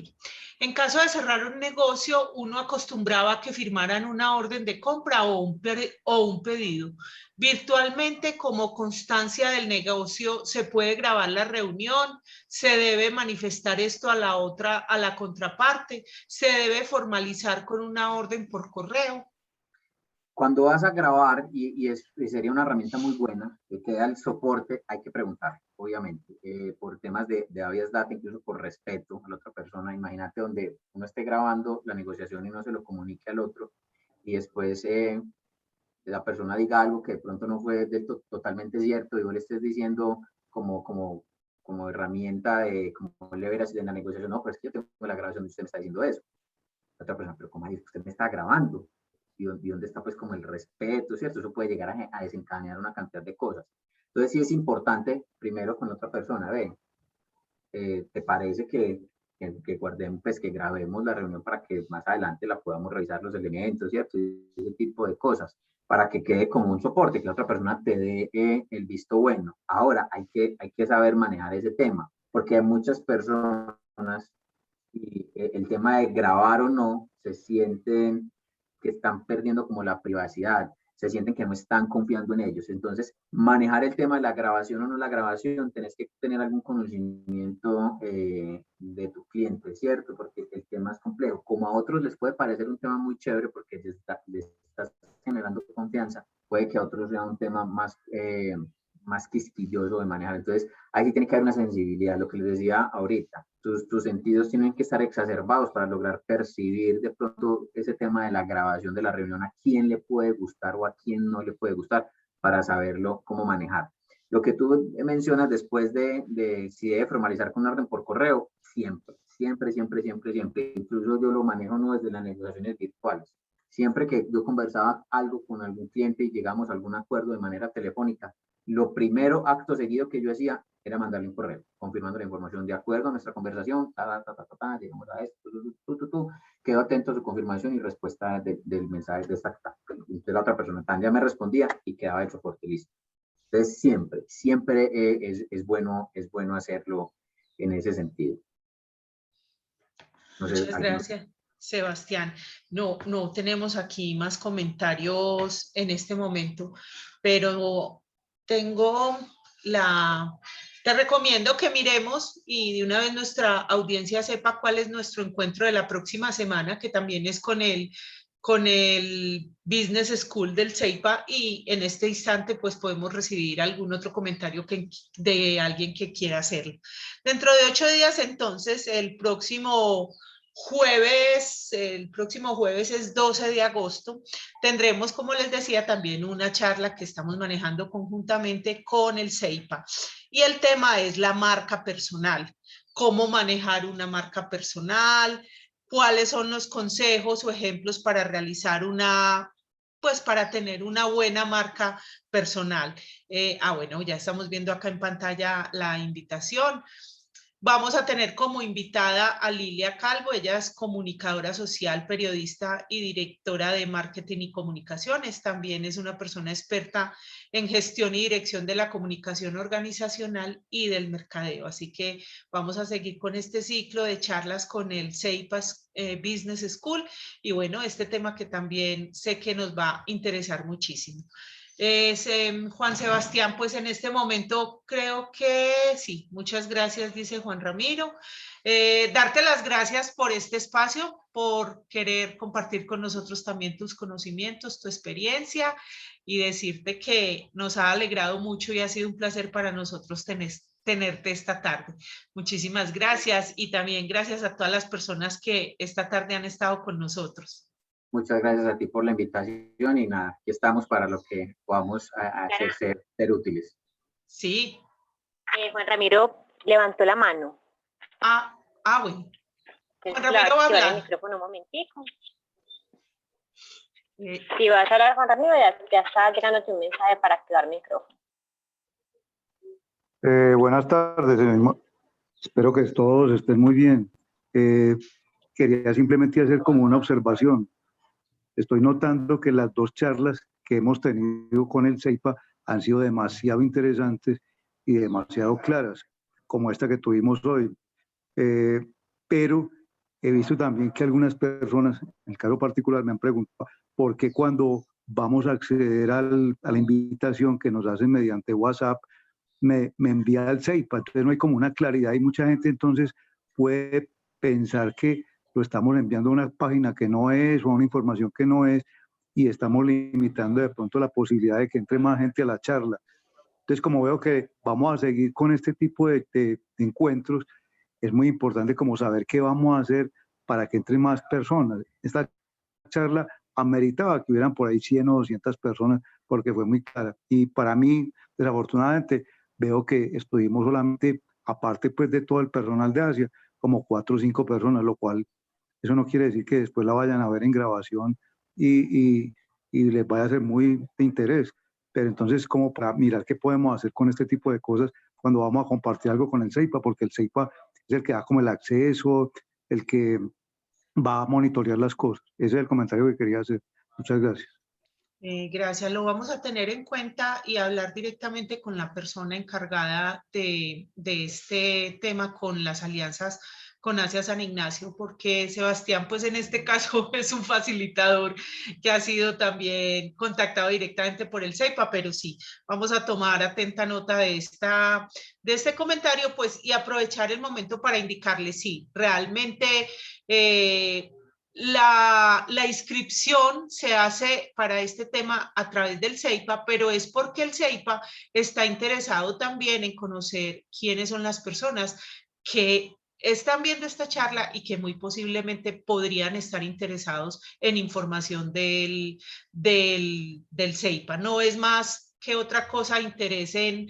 En caso de cerrar un negocio, uno acostumbraba a que firmaran una orden de compra o un pedido. Virtualmente, como constancia del negocio, se puede grabar la reunión, se debe manifestar esto a la contraparte, se debe formalizar con una orden por correo. Cuando vas a grabar, y sería una herramienta muy buena, que queda el soporte, hay que preguntar, obviamente, por temas de habeas data, incluso por respeto a la otra persona. Imagínate donde uno esté grabando la negociación y no se lo comunique al otro, y después la persona diga algo que de pronto no fue totalmente cierto, y vos le estés diciendo como herramienta de, como leverage en la negociación, no, pero es que yo tengo la grabación y usted me está diciendo eso. La otra persona, pero ¿cómo ahí? Usted me está grabando. ¿Y dónde está pues como el respeto, cierto? Eso puede llegar a desencadenar una cantidad de cosas. Entonces sí es importante, primero con otra persona, ¿te parece que guardemos, pues que grabemos la reunión para que más adelante la podamos revisar los elementos, cierto? Y ese tipo de cosas, para que quede como un soporte, que la otra persona te dé el visto bueno. Ahora, hay que saber manejar ese tema, porque hay muchas personas y el tema de grabar o no, se sienten que están perdiendo como la privacidad, se sienten que no están confiando en ellos. Entonces, manejar el tema de la grabación o no la grabación, tenés que tener algún conocimiento de tu cliente, ¿cierto? Porque el tema es complejo. Como a otros les puede parecer un tema muy chévere porque les estás generando confianza, puede que a otros sea un tema más quisquilloso de manejar. Entonces, ahí sí tiene que haber una sensibilidad, lo que les decía ahorita. Tus sentidos tienen que estar exacerbados para lograr percibir de pronto ese tema de la grabación de la reunión, a quién le puede gustar o a quién no le puede gustar, para saberlo cómo manejar. Lo que tú mencionas después de si debe formalizar con orden por correo, siempre, siempre, siempre, siempre, siempre. Incluso yo lo manejo no desde las negociaciones virtuales. Siempre que yo conversaba algo con algún cliente y llegamos a algún acuerdo de manera telefónica, lo primero, acto seguido que yo hacía, era mandarle un correo, confirmando la información de acuerdo a nuestra conversación, llegamos a esto, quedo atento a su confirmación y respuesta del mensaje de esta. Entonces la otra persona también ya me respondía y quedaba el soporte listo. Entonces siempre, siempre es bueno hacerlo en ese sentido. No sé, Muchas gracias, Sebastián. No tenemos aquí más comentarios en este momento, pero te recomiendo que miremos y de una vez nuestra audiencia sepa cuál es nuestro encuentro de la próxima semana, que también es con el Business School del CEIPA, y en este instante pues podemos recibir algún otro comentario de alguien que quiera hacerlo. Dentro de 8 días entonces, el próximo jueves es 12 de agosto, tendremos, como les decía, también una charla que estamos manejando conjuntamente con el CEIPA. Y el tema es la marca personal, cómo manejar una marca personal, cuáles son los consejos o ejemplos para realizar para tener una buena marca personal. Bueno, ya estamos viendo acá en pantalla la invitación. Vamos a tener como invitada a Lilia Calvo. Ella es comunicadora social, periodista y directora de marketing y comunicaciones. También es una persona experta en gestión y dirección de la comunicación organizacional y del mercadeo. Así que vamos a seguir con este ciclo de charlas con el CEIPA Business School. Y bueno, este tema que también sé que nos va a interesar muchísimo. Juan Sebastián, pues en este momento creo que sí. Muchas gracias, dice Juan Ramiro. Darte las gracias por este espacio, por querer compartir con nosotros también tus conocimientos, tu experiencia, y decirte que nos ha alegrado mucho y ha sido un placer para nosotros tenerte esta tarde. Muchísimas gracias, y también gracias a todas las personas que esta tarde han estado con nosotros. Muchas gracias a ti por la invitación y nada, aquí estamos para lo que podamos hacer, ser útiles. Sí. Juan Ramiro levantó la mano. Bueno. Juan Ramiro va a hablar. El micrófono un momentico. Si vas a hablar, Juan Ramiro, ya está llegando tu mensaje para activar micrófono. Buenas tardes, espero que todos estén muy bien. Quería simplemente hacer como una observación. Estoy notando que las dos charlas que hemos tenido con el CEIPA han sido demasiado interesantes y demasiado claras, como esta que tuvimos hoy. Pero he visto también que algunas personas, en el caso particular, me han preguntado por qué cuando vamos a acceder a la invitación que nos hacen mediante WhatsApp, me envía el CEIPA. Entonces no hay como una claridad y mucha gente entonces puede pensar que lo estamos enviando a una página que no es o a una información que no es y estamos limitando de pronto la posibilidad de que entre más gente a la charla. Entonces, como veo que vamos a seguir con este tipo de encuentros, es muy importante como saber qué vamos a hacer para que entren más personas. Esta charla ameritaba que hubieran por ahí 100 o 200 personas porque fue muy clara. Y para mí, desafortunadamente, veo que estuvimos solamente, aparte pues de todo el personal de Asia, como 4 o 5 personas, lo cual eso no quiere decir que después la vayan a ver en grabación y les vaya a ser muy de interés. Pero entonces, como para mirar qué podemos hacer con este tipo de cosas cuando vamos a compartir algo con el CEIPA, porque el CEIPA es el que da como el acceso, el que va a monitorear las cosas. Ese es el comentario que quería hacer. Muchas gracias. Gracias, lo vamos a tener en cuenta y hablar directamente con la persona encargada de este tema con las alianzas con Asia San Ignacio, porque Sebastián, pues en este caso es un facilitador que ha sido también contactado directamente por el CEIPA, pero sí, vamos a tomar atenta nota de este comentario, pues, y aprovechar el momento para indicarle, sí, realmente la inscripción se hace para este tema a través del CEIPA, pero es porque el CEIPA está interesado también en conocer quiénes son las personas que están viendo esta charla y que muy posiblemente podrían estar interesados en información del CEIPA. No es más que otra cosa interés en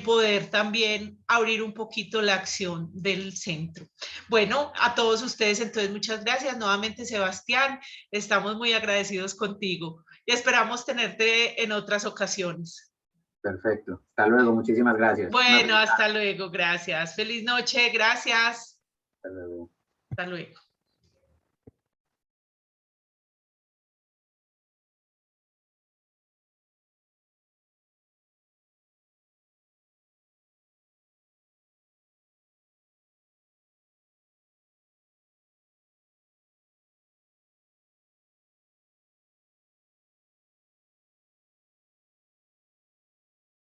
poder también abrir un poquito la acción del centro. Bueno, a todos ustedes entonces muchas gracias nuevamente, Sebastián, estamos muy agradecidos contigo y esperamos tenerte en otras ocasiones. Perfecto. Hasta luego. Muchísimas gracias. Bueno, hasta luego, gracias. Feliz noche, gracias. Hasta luego. Hasta luego.